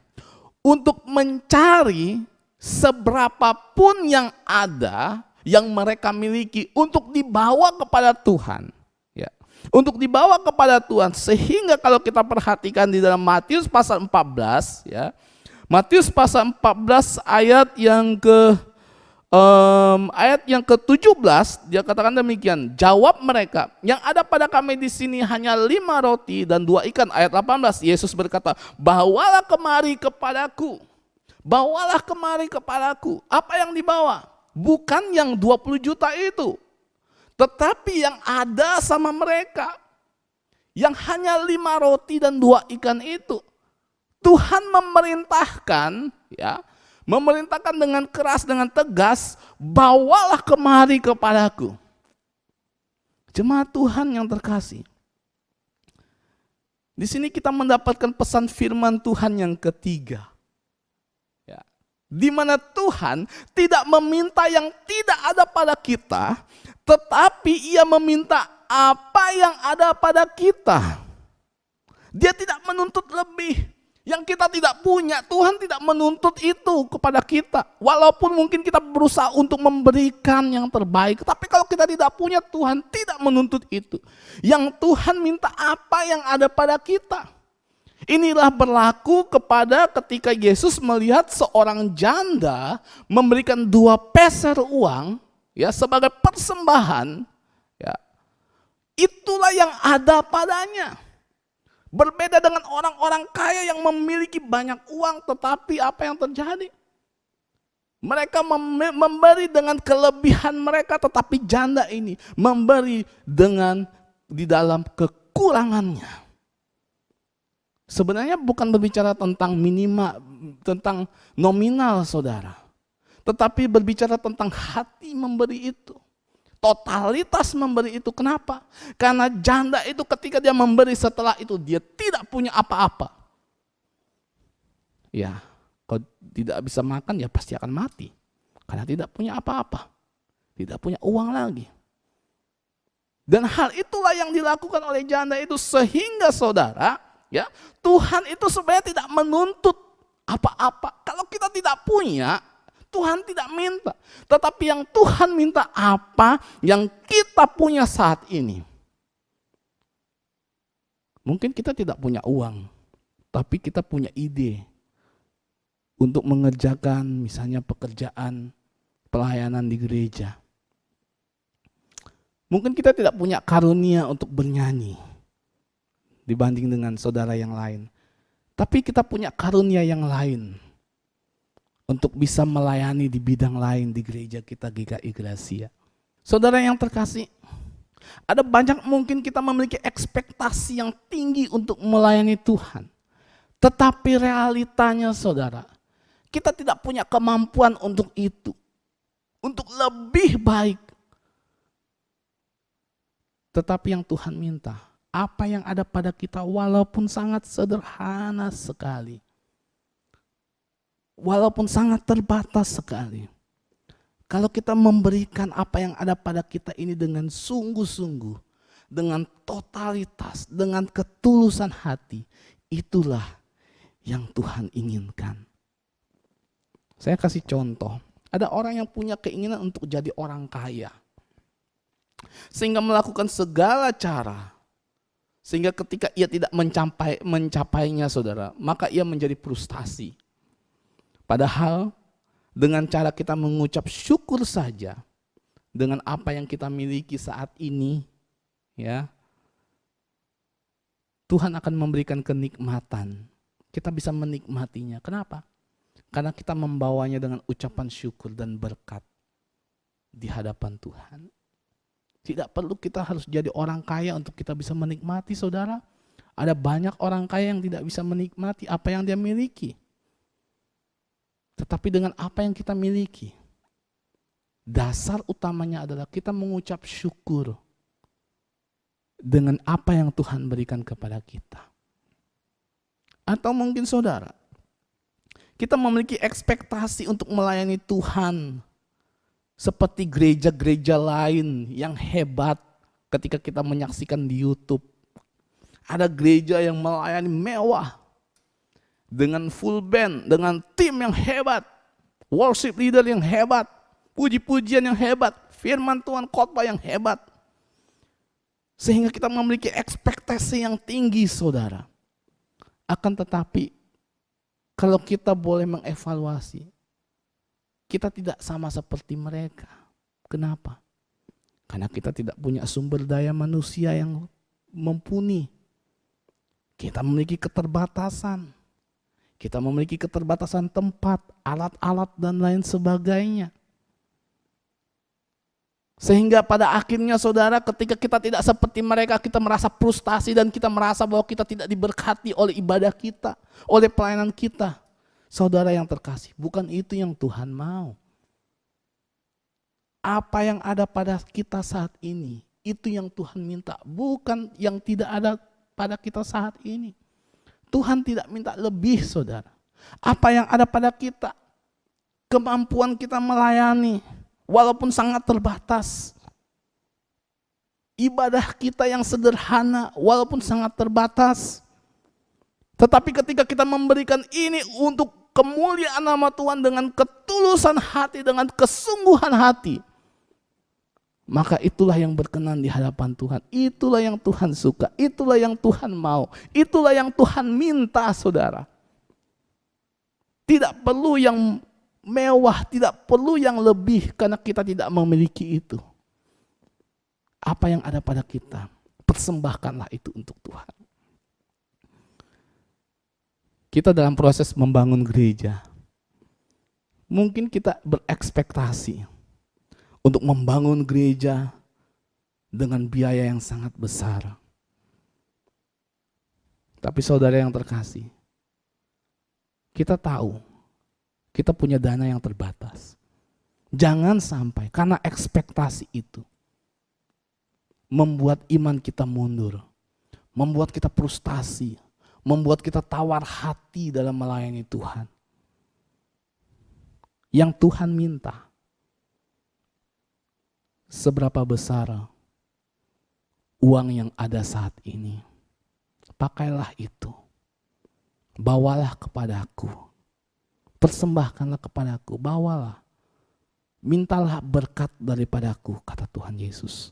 untuk mencari seberapapun yang ada, yang mereka miliki untuk dibawa kepada Tuhan, ya, untuk dibawa kepada Tuhan. Sehingga kalau kita perhatikan di dalam Matius pasal 14, ya, Matius pasal 14 ayat yang ke-17, dia katakan demikian, jawab mereka, yang ada pada kami di sini hanya 5 roti dan 2 ikan. Ayat 18, Yesus berkata, bawalah kemari kepadaku. Bawalah kemari kepadaku. Apa yang dibawa? Bukan yang 20 juta itu, tetapi yang ada sama mereka, yang hanya 5 roti dan 2 ikan itu. Tuhan memerintahkan, ya, memerintahkan dengan keras, dengan tegas, bawalah kemari kepadaku. Jemaat Tuhan yang terkasih, di sini kita mendapatkan pesan firman Tuhan yang ketiga, di mana Tuhan tidak meminta yang tidak ada pada kita, tetapi Ia meminta apa yang ada pada kita. Dia tidak menuntut lebih yang kita tidak punya. Tuhan tidak menuntut itu kepada kita. Walaupun mungkin kita berusaha untuk memberikan yang terbaik, tapi kalau kita tidak punya, Tuhan tidak menuntut itu. Yang Tuhan minta apa yang ada pada kita. Inilah berlaku kepada ketika Yesus melihat seorang janda memberikan 2 peser uang, ya, sebagai persembahan, ya. Itulah yang ada padanya. Berbeda dengan orang-orang kaya yang memiliki banyak uang, tetapi apa yang terjadi? Mereka memberi dengan kelebihan mereka, tetapi janda ini memberi dengan di dalam kekurangannya. Sebenarnya bukan berbicara tentang tentang nominal, saudara, tetapi berbicara tentang hati memberi itu, totalitas memberi itu. Kenapa? Karena janda itu ketika dia memberi, setelah itu dia tidak punya apa-apa. Ya, kalau tidak bisa makan ya pasti akan mati, karena tidak punya apa-apa, tidak punya uang lagi. Dan hal itulah yang dilakukan oleh janda itu, sehingga saudara, ya, Tuhan itu sebenarnya tidak menuntut apa-apa. Kalau kita tidak punya, Tuhan tidak minta. Tetapi yang Tuhan minta apa yang kita punya saat ini. Mungkin kita tidak punya uang, tapi kita punya ide untuk mengerjakan misalnya pekerjaan pelayanan di gereja. Mungkin kita tidak punya karunia untuk bernyanyi dibanding dengan saudara yang lain. Tapi kita punya karunia yang lain untuk bisa melayani di bidang lain di gereja kita, GKI Gracia. Saudara yang terkasih, ada banyak mungkin kita memiliki ekspektasi yang tinggi untuk melayani Tuhan. Tetapi realitanya saudara, kita tidak punya kemampuan untuk itu. Untuk lebih baik. Tetapi yang Tuhan minta, apa yang ada pada kita walaupun sangat sederhana sekali, walaupun sangat terbatas sekali, kalau kita memberikan apa yang ada pada kita ini dengan sungguh-sungguh, dengan totalitas, dengan ketulusan hati, itulah yang Tuhan inginkan. Saya kasih contoh, ada orang yang punya keinginan untuk jadi orang kaya, sehingga melakukan segala cara, sehingga ketika ia tidak mencapainya saudara, maka ia menjadi frustasi. Padahal dengan cara kita mengucap syukur saja dengan apa yang kita miliki saat ini, ya, Tuhan akan memberikan kenikmatan. Kita bisa menikmatinya. Kenapa? Karena kita membawanya dengan ucapan syukur dan berkat di hadapan Tuhan. Tidak perlu kita harus jadi orang kaya untuk kita bisa menikmati, saudara. Ada banyak orang kaya yang tidak bisa menikmati apa yang dia miliki. Tetapi dengan apa yang kita miliki, dasar utamanya adalah kita mengucap syukur dengan apa yang Tuhan berikan kepada kita. Atau mungkin saudara, kita memiliki ekspektasi untuk melayani Tuhan seperti gereja-gereja lain yang hebat ketika kita menyaksikan di YouTube. Ada gereja yang melayani mewah dengan full band, dengan tim yang hebat, worship leader yang hebat, puji-pujian yang hebat, firman Tuhan, khotbah yang hebat. Sehingga kita memiliki ekspektasi yang tinggi, saudara. Akan tetapi, kalau kita boleh mengevaluasi, kita tidak sama seperti mereka. Kenapa? Karena kita tidak punya sumber daya manusia yang mumpuni. Kita memiliki keterbatasan. Kita memiliki keterbatasan tempat, alat-alat, dan lain sebagainya. Sehingga pada akhirnya saudara, ketika kita tidak seperti mereka, kita merasa frustasi dan kita merasa bahwa kita tidak diberkati oleh ibadah kita, oleh pelayanan kita. Saudara yang terkasih, bukan itu yang Tuhan mau. Apa yang ada pada kita saat ini, itu yang Tuhan minta, bukan yang tidak ada pada kita saat ini. Tuhan tidak minta lebih, saudara. Apa yang ada pada kita, kemampuan kita melayani, walaupun sangat terbatas. Ibadah kita yang sederhana, walaupun sangat terbatas. Tetapi ketika kita memberikan ini untuk kemuliaan nama Tuhan dengan ketulusan hati, dengan kesungguhan hati, maka itulah yang berkenan di hadapan Tuhan. Itulah yang Tuhan suka, itulah yang Tuhan mau, itulah yang Tuhan minta, saudara. Tidak perlu yang mewah, tidak perlu yang lebih, karena kita tidak memiliki itu. Apa yang ada pada kita, persembahkanlah itu untuk Tuhan. Kita dalam proses membangun gereja, mungkin kita berekspektasi untuk membangun gereja dengan biaya yang sangat besar. Tapi saudara yang terkasih, kita tahu kita punya dana yang terbatas. Jangan sampai karena ekspektasi itu membuat iman kita mundur, membuat kita frustasi, membuat kita tawar hati dalam melayani Tuhan. Yang Tuhan minta, seberapa besar uang yang ada saat ini, pakailah itu, bawalah kepadaku, persembahkanlah kepadaku, bawalah, mintalah berkat daripadaku, kata Tuhan Yesus.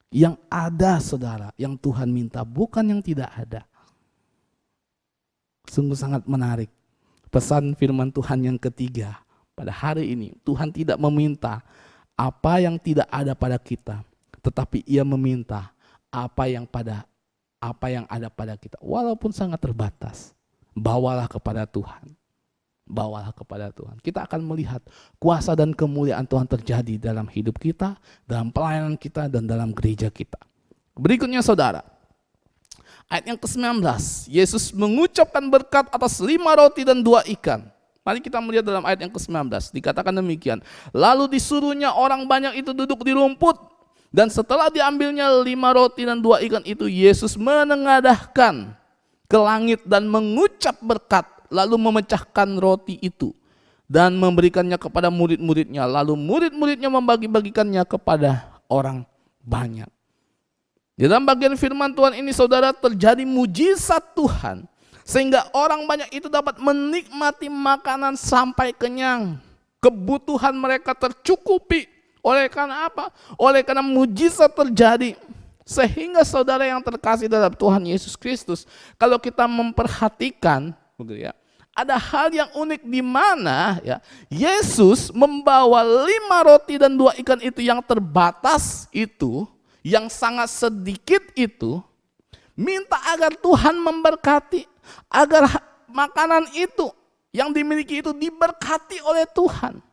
Yang ada, saudara, yang Tuhan minta, bukan yang tidak ada. Sungguh sangat menarik. Pesan firman Tuhan yang ketiga pada hari ini, Tuhan tidak meminta apa yang tidak ada pada kita, tetapi Ia meminta apa yang ada pada kita, walaupun sangat terbatas. Bawalah kepada Tuhan. Bawalah kepada Tuhan. Kita akan melihat kuasa dan kemuliaan Tuhan terjadi dalam hidup kita, dalam pelayanan kita, dan dalam gereja kita. Berikutnya saudara, ayat yang ke-19, Yesus mengucapkan berkat atas 5 roti dan 2 ikan. Mari kita melihat dalam ayat yang ke-19, dikatakan demikian. Lalu disuruhnya orang banyak itu duduk di rumput, dan setelah diambilnya 5 roti dan 2 ikan itu, Yesus menengadahkan ke langit dan mengucap berkat, lalu memecahkan roti itu dan memberikannya kepada murid-muridnya, lalu murid-muridnya membagi-bagikannya kepada orang banyak. Di dalam bagian firman Tuhan ini saudara, terjadi mujizat Tuhan sehingga orang banyak itu dapat menikmati makanan sampai kenyang. Kebutuhan mereka tercukupi. Oleh karena apa? Oleh karena mujizat terjadi. Sehingga saudara yang terkasih dalam Tuhan Yesus Kristus, kalau kita memperhatikan, begitu ya, ada hal yang unik di mana ya Yesus membawa 5 roti dan 2 ikan itu yang terbatas itu, yang sangat sedikit itu, minta agar Tuhan memberkati, agar makanan itu yang dimiliki itu diberkati oleh Tuhan.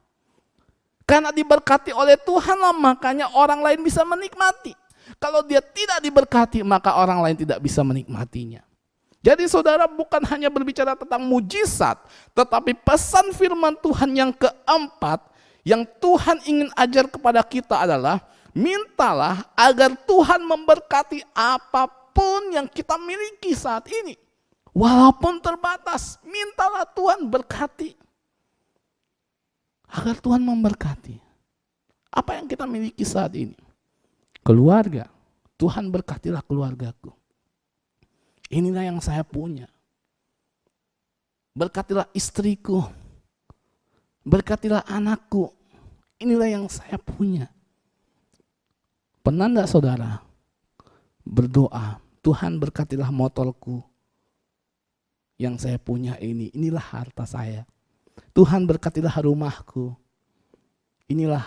Karena diberkati oleh Tuhan lah makanya orang lain bisa menikmati. Kalau dia tidak diberkati maka orang lain tidak bisa menikmatinya. Jadi saudara, bukan hanya berbicara tentang mujizat, tetapi pesan firman Tuhan yang keempat yang Tuhan ingin ajar kepada kita adalah mintalah agar Tuhan memberkati apapun yang kita miliki saat ini. Walaupun terbatas, mintalah Tuhan berkati. Agar Tuhan memberkati. Apa yang kita miliki saat ini? Keluarga. Tuhan berkatilah keluargaku. Inilah yang saya punya. Berkatilah istriku. Berkatilah anakku. Inilah yang saya punya. Pernah enggak saudara berdoa, Tuhan berkatilah motorku yang saya punya ini. Inilah harta saya. Tuhan berkatilah rumahku. Inilah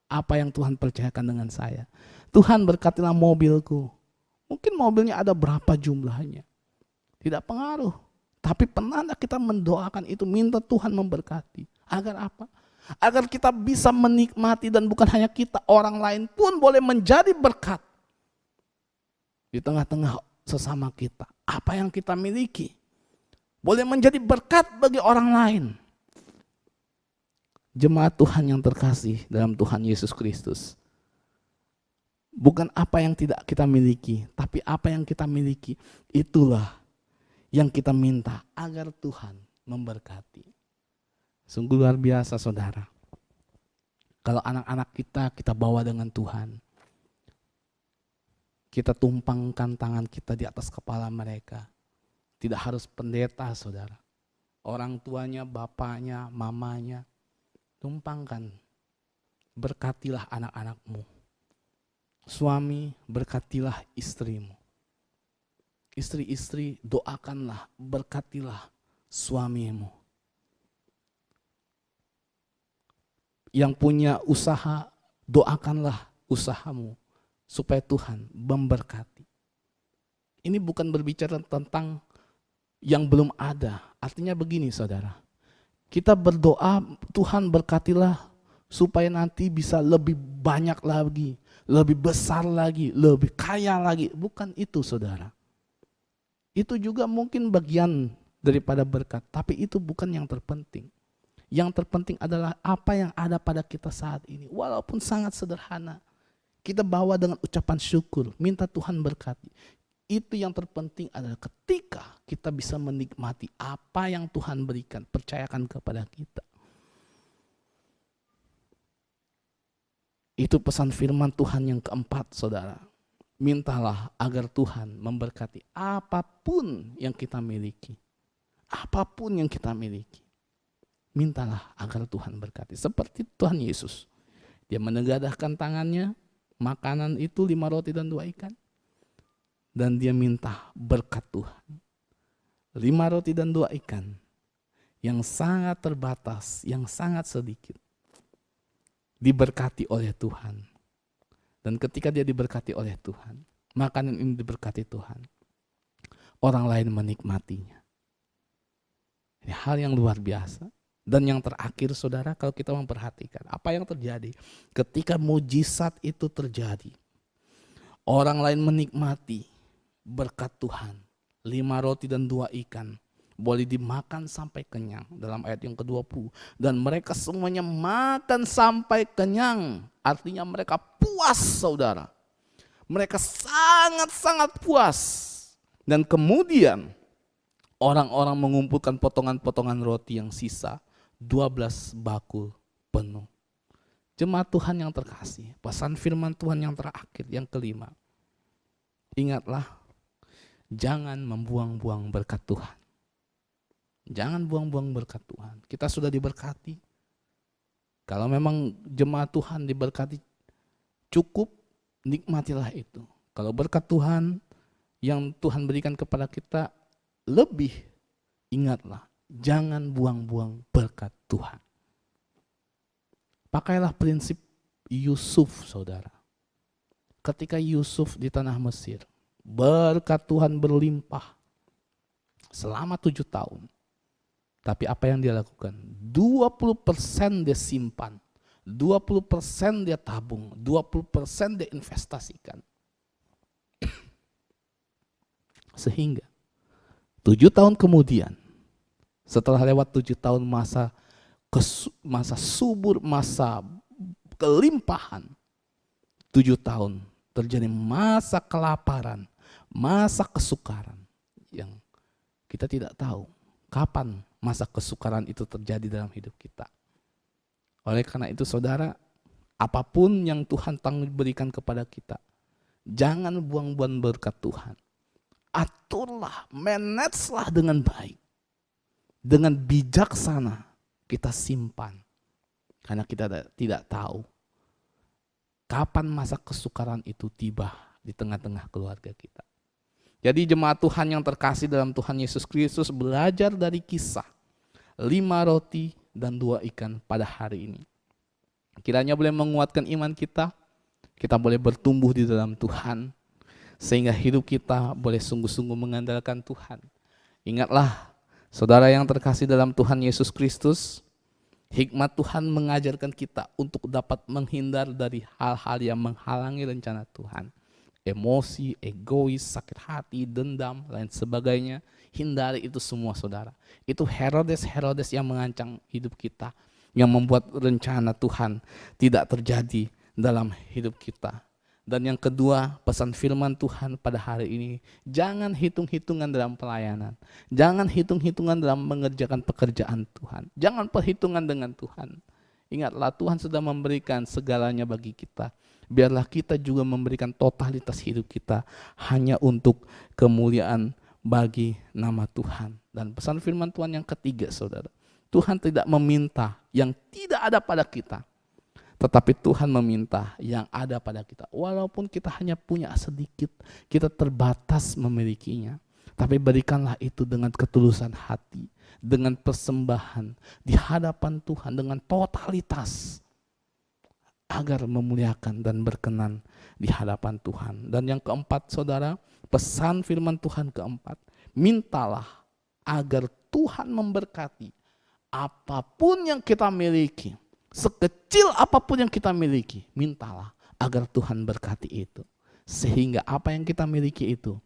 apa yang Tuhan percayakan dengan saya. Tuhan berkatilah mobilku. Mungkin mobilnya ada berapa jumlahnya. Tidak pengaruh. Tapi pernah kita mendoakan itu, minta Tuhan memberkati. Agar apa? Agar kita bisa menikmati dan bukan hanya kita, orang lain pun boleh menjadi berkat. Di tengah-tengah sesama kita. Apa yang kita miliki boleh menjadi berkat bagi orang lain. Jemaat Tuhan yang terkasih dalam Tuhan Yesus Kristus. Bukan apa yang tidak kita miliki, tapi apa yang kita miliki, itulah yang kita minta agar Tuhan memberkati. Sungguh luar biasa saudara. Kalau anak-anak kita bawa dengan Tuhan. Kita tumpangkan tangan kita di atas kepala mereka. Tidak harus pendeta saudara. Orang tuanya, bapaknya, mamanya. Tumpangkan. Berkatilah anak-anakmu. Suami, berkatilah istrimu. Istri-istri, doakanlah, berkatilah suamimu. Yang punya usaha, doakanlah usahamu supaya Tuhan memberkati. Ini bukan berbicara tentang yang belum ada. Artinya begini saudara. Kita berdoa, Tuhan berkatilah supaya nanti bisa lebih banyak lagi, lebih besar lagi, lebih kaya lagi. Bukan itu saudara. Itu juga mungkin bagian daripada berkat, tapi itu bukan yang terpenting. Yang terpenting adalah apa yang ada pada kita saat ini. Walaupun sangat sederhana, kita bawa dengan ucapan syukur, minta Tuhan berkati. Itu yang terpenting adalah ketika kita bisa menikmati apa yang Tuhan berikan, percayakan kepada kita. Itu pesan firman Tuhan yang keempat saudara. Mintalah agar Tuhan memberkati apapun yang kita miliki. Apapun yang kita miliki. Mintalah agar Tuhan berkati. Seperti Tuhan Yesus. Dia menegadahkan tangannya, makanan itu 5 roti dan 2 ikan. Dan dia minta berkat Tuhan. 5 roti dan 2 ikan. Yang sangat terbatas, yang sangat sedikit. Diberkati oleh Tuhan. Dan ketika dia diberkati oleh Tuhan, makanan ini diberkati Tuhan, orang lain menikmatinya. Ini hal yang luar biasa. Dan yang terakhir saudara, kalau kita memperhatikan apa yang terjadi ketika mujizat itu terjadi, orang lain menikmati berkat Tuhan. 5 roti dan 2 ikan boleh dimakan sampai kenyang dalam ayat yang ke-20. Dan mereka semuanya makan sampai kenyang. Artinya mereka puas saudara. Mereka sangat-sangat puas. Dan kemudian orang-orang mengumpulkan potongan-potongan roti yang sisa. 12 bakul penuh. Jemaat Tuhan yang terkasih, pesan firman Tuhan yang terakhir, yang kelima. Ingatlah, jangan membuang-buang berkat Tuhan. Jangan buang-buang berkat Tuhan. Kita sudah diberkati. Kalau memang jemaat Tuhan diberkati cukup, nikmatilah itu. Kalau berkat Tuhan yang Tuhan berikan kepada kita lebih, ingatlah Jangan buang-buang berkat Tuhan. Pakailah prinsip Yusuf, saudara. Ketika Yusuf di tanah Mesir, berkat Tuhan berlimpah selama 7 tahun. Tapi apa yang dia lakukan? 20% dia simpan, 20% dia tabung, 20% dia investasikan. Sehingga 7 tahun kemudian, setelah lewat 7 tahun masa subur, masa kelimpahan, 7 tahun terjadi masa kelaparan, masa kesukaran yang kita tidak tahu kapan masa kesukaran itu terjadi dalam hidup kita. Oleh karena itu saudara, apapun yang Tuhan berikan kepada kita, jangan buang-buang berkat Tuhan. Aturlah, managelah dengan baik. Dengan bijaksana kita simpan. Karena kita tidak tahu kapan masa kesukaran itu tiba di tengah-tengah keluarga kita. Jadi jemaat Tuhan yang terkasih dalam Tuhan Yesus Kristus, belajar dari kisah 5 roti dan 2 ikan pada hari ini. Kiranya boleh menguatkan iman kita boleh bertumbuh di dalam Tuhan, sehingga hidup kita boleh sungguh-sungguh mengandalkan Tuhan. Ingatlah, saudara yang terkasih dalam Tuhan Yesus Kristus, hikmat Tuhan mengajarkan kita untuk dapat menghindar dari hal-hal yang menghalangi rencana Tuhan. Emosi, egois, sakit hati, dendam, lain sebagainya. Hindari itu semua saudara. Itu Herodes yang mengancam hidup kita, yang membuat rencana Tuhan tidak terjadi dalam hidup kita. Dan yang kedua, pesan firman Tuhan pada hari ini, jangan hitung-hitungan dalam pelayanan. Jangan hitung-hitungan dalam mengerjakan pekerjaan Tuhan. Jangan perhitungan dengan Tuhan. Ingatlah, Tuhan sudah memberikan segalanya bagi kita. Biarlah kita juga memberikan totalitas hidup kita hanya untuk kemuliaan bagi nama Tuhan. Dan pesan firman Tuhan yang ketiga, saudara, Tuhan tidak meminta yang tidak ada pada kita, tetapi Tuhan meminta yang ada pada kita. Walaupun kita hanya punya sedikit, kita terbatas memilikinya, tapi berikanlah itu dengan ketulusan hati, dengan persembahan di hadapan Tuhan, dengan totalitas, agar memuliakan dan berkenan di hadapan Tuhan. Dan yang keempat saudara, pesan firman Tuhan keempat, mintalah agar Tuhan memberkati apapun yang kita miliki. Sekecil apapun yang kita miliki, mintalah agar Tuhan berkati itu. Sehingga apa yang kita miliki itu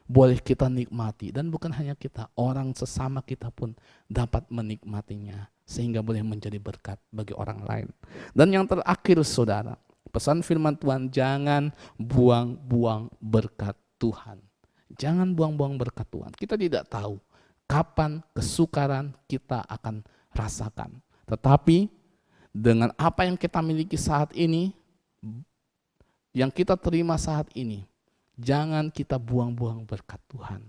boleh kita nikmati. Dan bukan hanya kita, orang sesama kita pun dapat menikmatinya. Sehingga boleh menjadi berkat bagi orang lain. Dan yang terakhir saudara, pesan firman Tuhan, jangan buang-buang berkat Tuhan. Jangan buang-buang berkat Tuhan. Kita tidak tahu kapan kesukaran kita akan rasakan. Tetapi dengan apa yang kita miliki saat ini, yang kita terima saat ini, jangan kita buang-buang berkat Tuhan.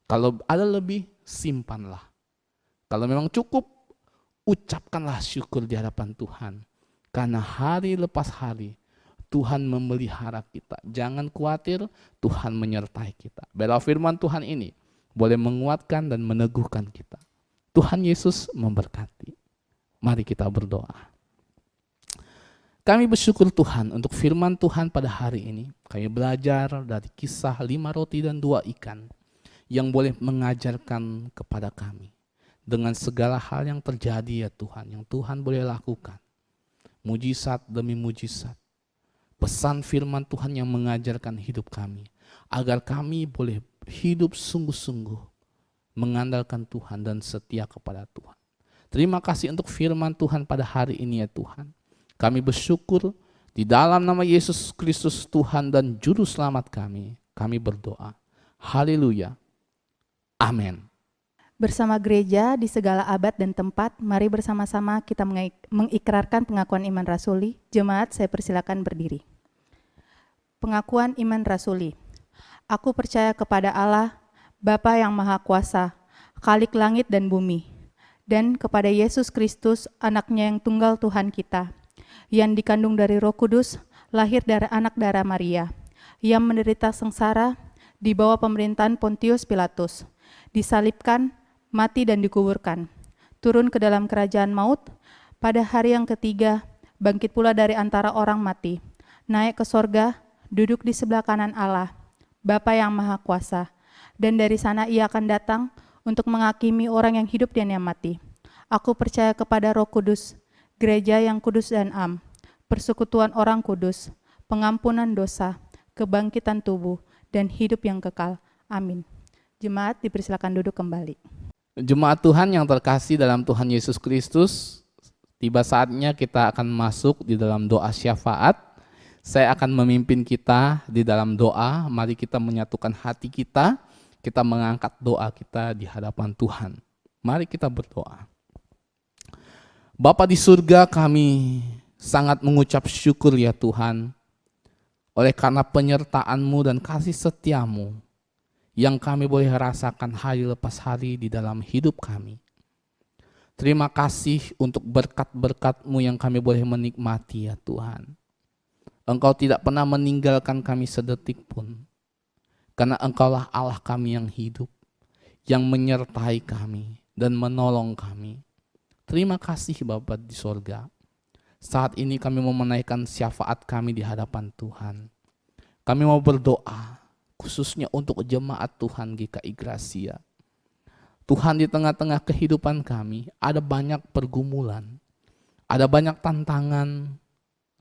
Kalau ada lebih, simpanlah. Kalau memang cukup, ucapkanlah syukur di hadapan Tuhan. Karena hari lepas hari, Tuhan memelihara kita. Jangan khawatir, Tuhan menyertai kita. Biarlah firman Tuhan ini boleh menguatkan dan meneguhkan kita. Tuhan Yesus memberkati. Mari kita berdoa. Kami bersyukur Tuhan untuk firman Tuhan pada hari ini. Kami belajar dari kisah 5 roti dan 2 ikan yang boleh mengajarkan kepada kami. Dengan segala hal yang terjadi ya Tuhan, yang Tuhan boleh lakukan. Mujizat demi mujizat. Pesan firman Tuhan yang mengajarkan hidup kami. Agar kami boleh hidup sungguh-sungguh mengandalkan Tuhan dan setia kepada Tuhan. Terima kasih untuk firman Tuhan pada hari ini ya Tuhan. Kami bersyukur di dalam nama Yesus Kristus Tuhan dan Juru Selamat kami. Kami berdoa. Haleluya. Amin. Bersama gereja di segala abad dan tempat, mari bersama-sama kita mengikrarkan pengakuan iman rasuli. Jemaat, saya persilakan berdiri. Pengakuan iman rasuli. Aku percaya kepada Allah, Bapa yang Maha Kuasa, Khalik langit dan bumi, dan kepada Yesus Kristus, anaknya yang tunggal Tuhan kita, yang dikandung dari Roh Kudus, lahir dari anak darah Maria, yang menderita sengsara di bawah pemerintahan Pontius Pilatus, disalibkan, mati dan dikuburkan, turun ke dalam kerajaan maut, pada hari yang ketiga bangkit pula dari antara orang mati, naik ke sorga, duduk di sebelah kanan Allah, Bapa yang Maha Kuasa, dan dari sana ia akan datang untuk menghakimi orang yang hidup dan yang mati. Aku percaya kepada Roh Kudus, gereja yang kudus dan am, persekutuan orang kudus, pengampunan dosa, kebangkitan tubuh, dan hidup yang kekal. Amin. Jemaat dipersilakan duduk kembali. Jemaat Tuhan yang terkasih dalam Tuhan Yesus Kristus, tiba saatnya kita akan masuk di dalam doa syafaat. Saya akan memimpin kita di dalam doa. Mari kita menyatukan hati kita mengangkat doa kita di hadapan Tuhan. Mari kita berdoa. Bapa di surga, kami sangat mengucap syukur ya Tuhan, oleh karena penyertaan-Mu dan kasih setia-Mu yang kami boleh rasakan hari lepas hari di dalam hidup kami. Terima kasih untuk berkat-berkat-Mu yang kami boleh menikmati ya Tuhan. Engkau tidak pernah meninggalkan kami sedetik pun, karena Engkaulah Allah kami yang hidup, yang menyertai kami dan menolong kami. Terima kasih Bapa di sorga. Saat ini kami mau menaikkan syafaat kami di hadapan Tuhan. Kami mau berdoa, khususnya untuk jemaat Tuhan GKI Gracia. Tuhan, di tengah-tengah kehidupan kami ada banyak pergumulan, ada banyak tantangan,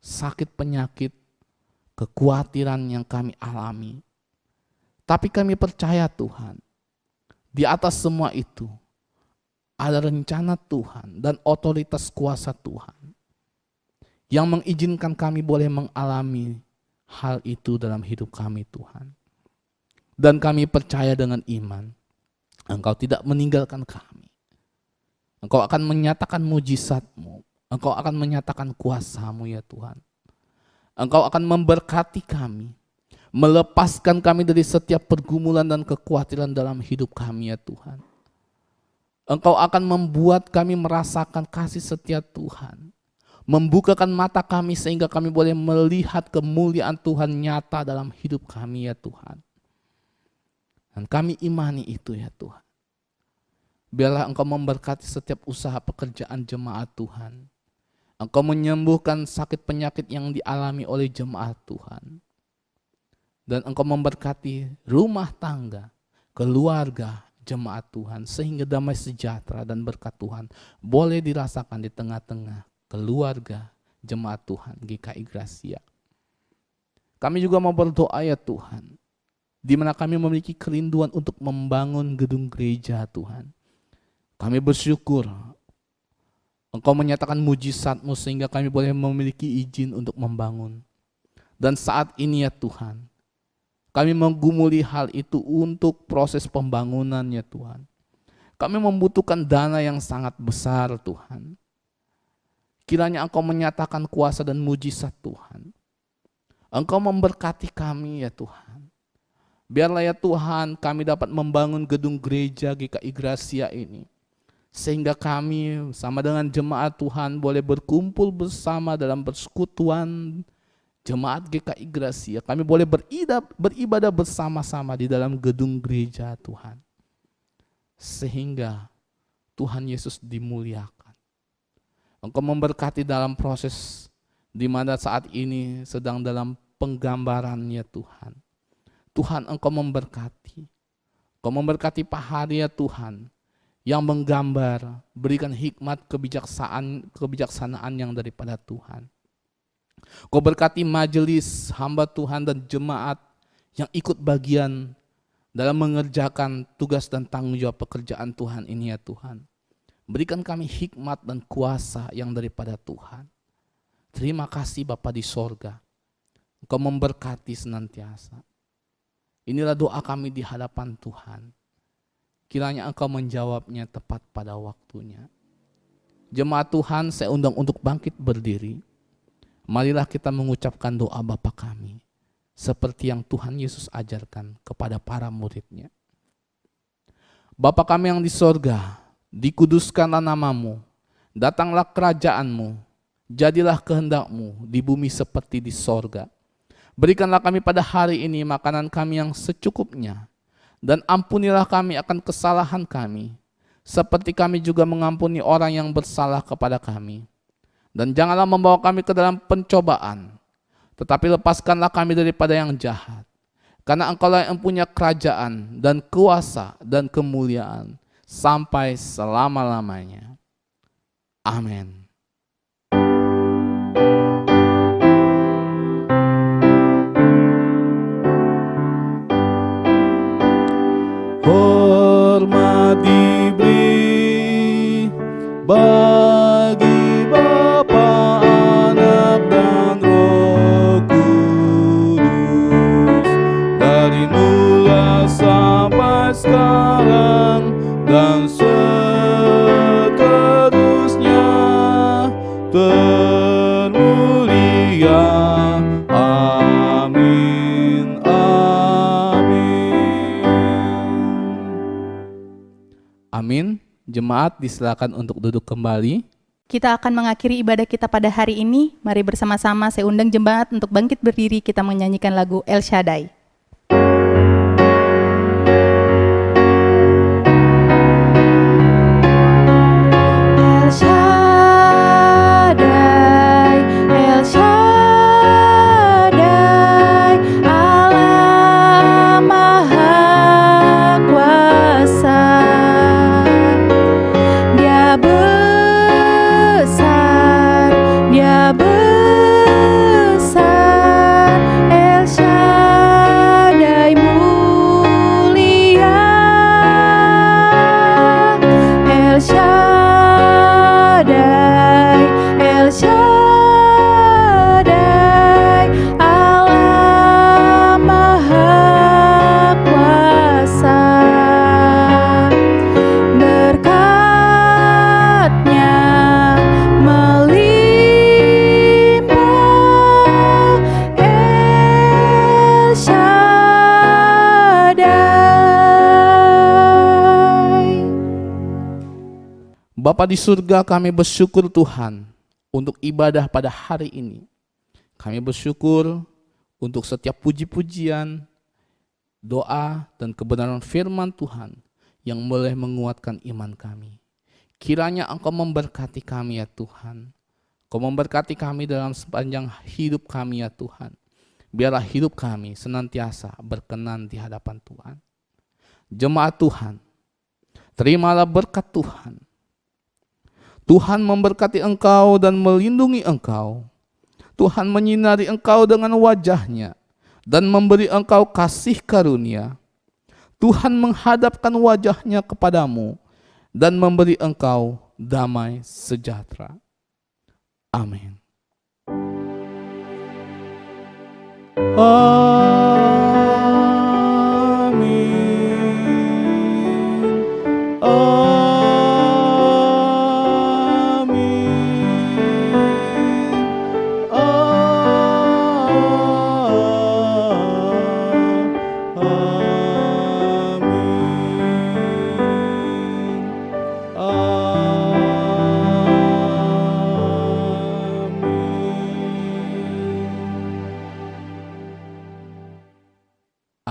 sakit penyakit, kekhawatiran yang kami alami. Tapi kami percaya Tuhan, di atas semua itu ada rencana Tuhan dan otoritas kuasa Tuhan yang mengizinkan kami boleh mengalami hal itu dalam hidup kami Tuhan. Dan kami percaya dengan iman, Engkau tidak meninggalkan kami. Engkau akan menyatakan mujizat-Mu. Engkau akan menyatakan kuasa-Mu ya Tuhan. Engkau akan memberkati kami, melepaskan kami dari setiap pergumulan dan kekhawatiran dalam hidup kami ya Tuhan. Engkau akan membuat kami merasakan kasih setia Tuhan, membukakan mata kami sehingga kami boleh melihat kemuliaan Tuhan nyata dalam hidup kami ya Tuhan. Dan kami imani itu ya Tuhan. Biarlah Engkau memberkati setiap usaha pekerjaan jemaat Tuhan. Engkau menyembuhkan sakit penyakit yang dialami oleh jemaat Tuhan. Dan Engkau memberkati rumah tangga, keluarga jemaat Tuhan, sehingga damai sejahtera dan berkat Tuhan boleh dirasakan di tengah-tengah keluarga jemaat Tuhan GKI Gracia. Kami juga mau berdoa ya Tuhan, di mana kami memiliki kerinduan untuk membangun gedung gereja Tuhan. Kami bersyukur Engkau menyatakan mujizat-Mu sehingga kami boleh memiliki izin untuk membangun. Dan saat ini ya Tuhan, kami menggumuli hal itu untuk proses pembangunan ya Tuhan. Kami membutuhkan dana yang sangat besar Tuhan. Kiranya Engkau menyatakan kuasa dan mujizat Tuhan. Engkau memberkati kami ya Tuhan. Biarlah ya Tuhan kami dapat membangun gedung gereja GKI Gracia ini. Sehingga kami sama dengan jemaat Tuhan boleh berkumpul bersama dalam persekutuan jemaat GKI Gracia. Kami boleh beribadah bersama-sama di dalam gedung gereja Tuhan. Sehingga Tuhan Yesus dimuliakan. Engkau memberkati dalam proses di mana saat ini sedang dalam penggambarannya Tuhan. Tuhan Engkau memberkati. Engkau memberkati Pak Hari ya Tuhan, yang menggambar, berikan hikmat kebijaksanaan yang daripada Tuhan. Engkau berkati majelis hamba Tuhan dan jemaat yang ikut bagian dalam mengerjakan tugas dan tanggung jawab pekerjaan Tuhan ini ya Tuhan. Berikan kami hikmat dan kuasa yang daripada Tuhan. Terima kasih Bapa di sorga. Engkau memberkati senantiasa. Inilah doa kami di hadapan Tuhan. Kiranya Engkau menjawabnya tepat pada waktunya. Jemaat Tuhan, saya undang untuk bangkit berdiri. Marilah kita mengucapkan doa Bapa kami, seperti yang Tuhan Yesus ajarkan kepada para murid-Nya. Bapa kami yang di sorga, dikuduskanlah nama-Mu, datanglah kerajaan-Mu, jadilah kehendak-Mu di bumi seperti di sorga. Berikanlah kami pada hari ini makanan kami yang secukupnya, dan ampunilah kami akan kesalahan kami, seperti kami juga mengampuni orang yang bersalah kepada kami. Dan janganlah membawa kami ke dalam pencobaan, tetapi lepaskanlah kami daripada yang jahat. Karena Engkaulah yang punya kerajaan dan kuasa dan kemuliaan sampai selama-lamanya. Amin. Hormat diberi bagi Bapa, Anak, dan Roh Kudus, dari mula sampai sekarang dan seterusnya, termulia. Amin. Amin. Amin. Jemaat disilakan untuk duduk kembali. Kita akan mengakhiri ibadah kita pada hari ini. Mari bersama-sama saya undang jemaat untuk bangkit berdiri, kita menyanyikan lagu El Shaddai. El Shaddai, El Shaddai, Allah Maha Kuasa. Dia besar, Dia besar. El Shaddai mulia. El Shaddai, El Shaddai, Allah Maha Kuasa. Berkat-Nya melimpah. El Shaddai. Bapa di surga, kami bersyukur Tuhan untuk ibadah pada hari ini. Kami bersyukur untuk setiap puji-pujian, doa, dan kebenaran firman Tuhan yang boleh menguatkan iman kami. Kiranya Engkau memberkati kami ya Tuhan. Engkau memberkati kami dalam sepanjang hidup kami ya Tuhan. Biarlah hidup kami senantiasa berkenan di hadapan Tuhan. Jemaat Tuhan, terimalah berkat Tuhan. Tuhan memberkati engkau dan melindungi engkau. Tuhan menyinari engkau dengan wajah-Nya dan memberi engkau kasih karunia. Tuhan menghadapkan wajah-Nya kepadamu dan memberi engkau damai sejahtera. Amin. Amin.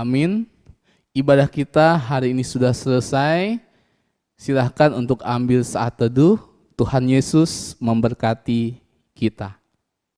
Amin. Ibadah kita hari ini sudah selesai. Silahkan untuk ambil saat teduh. Tuhan Yesus memberkati kita.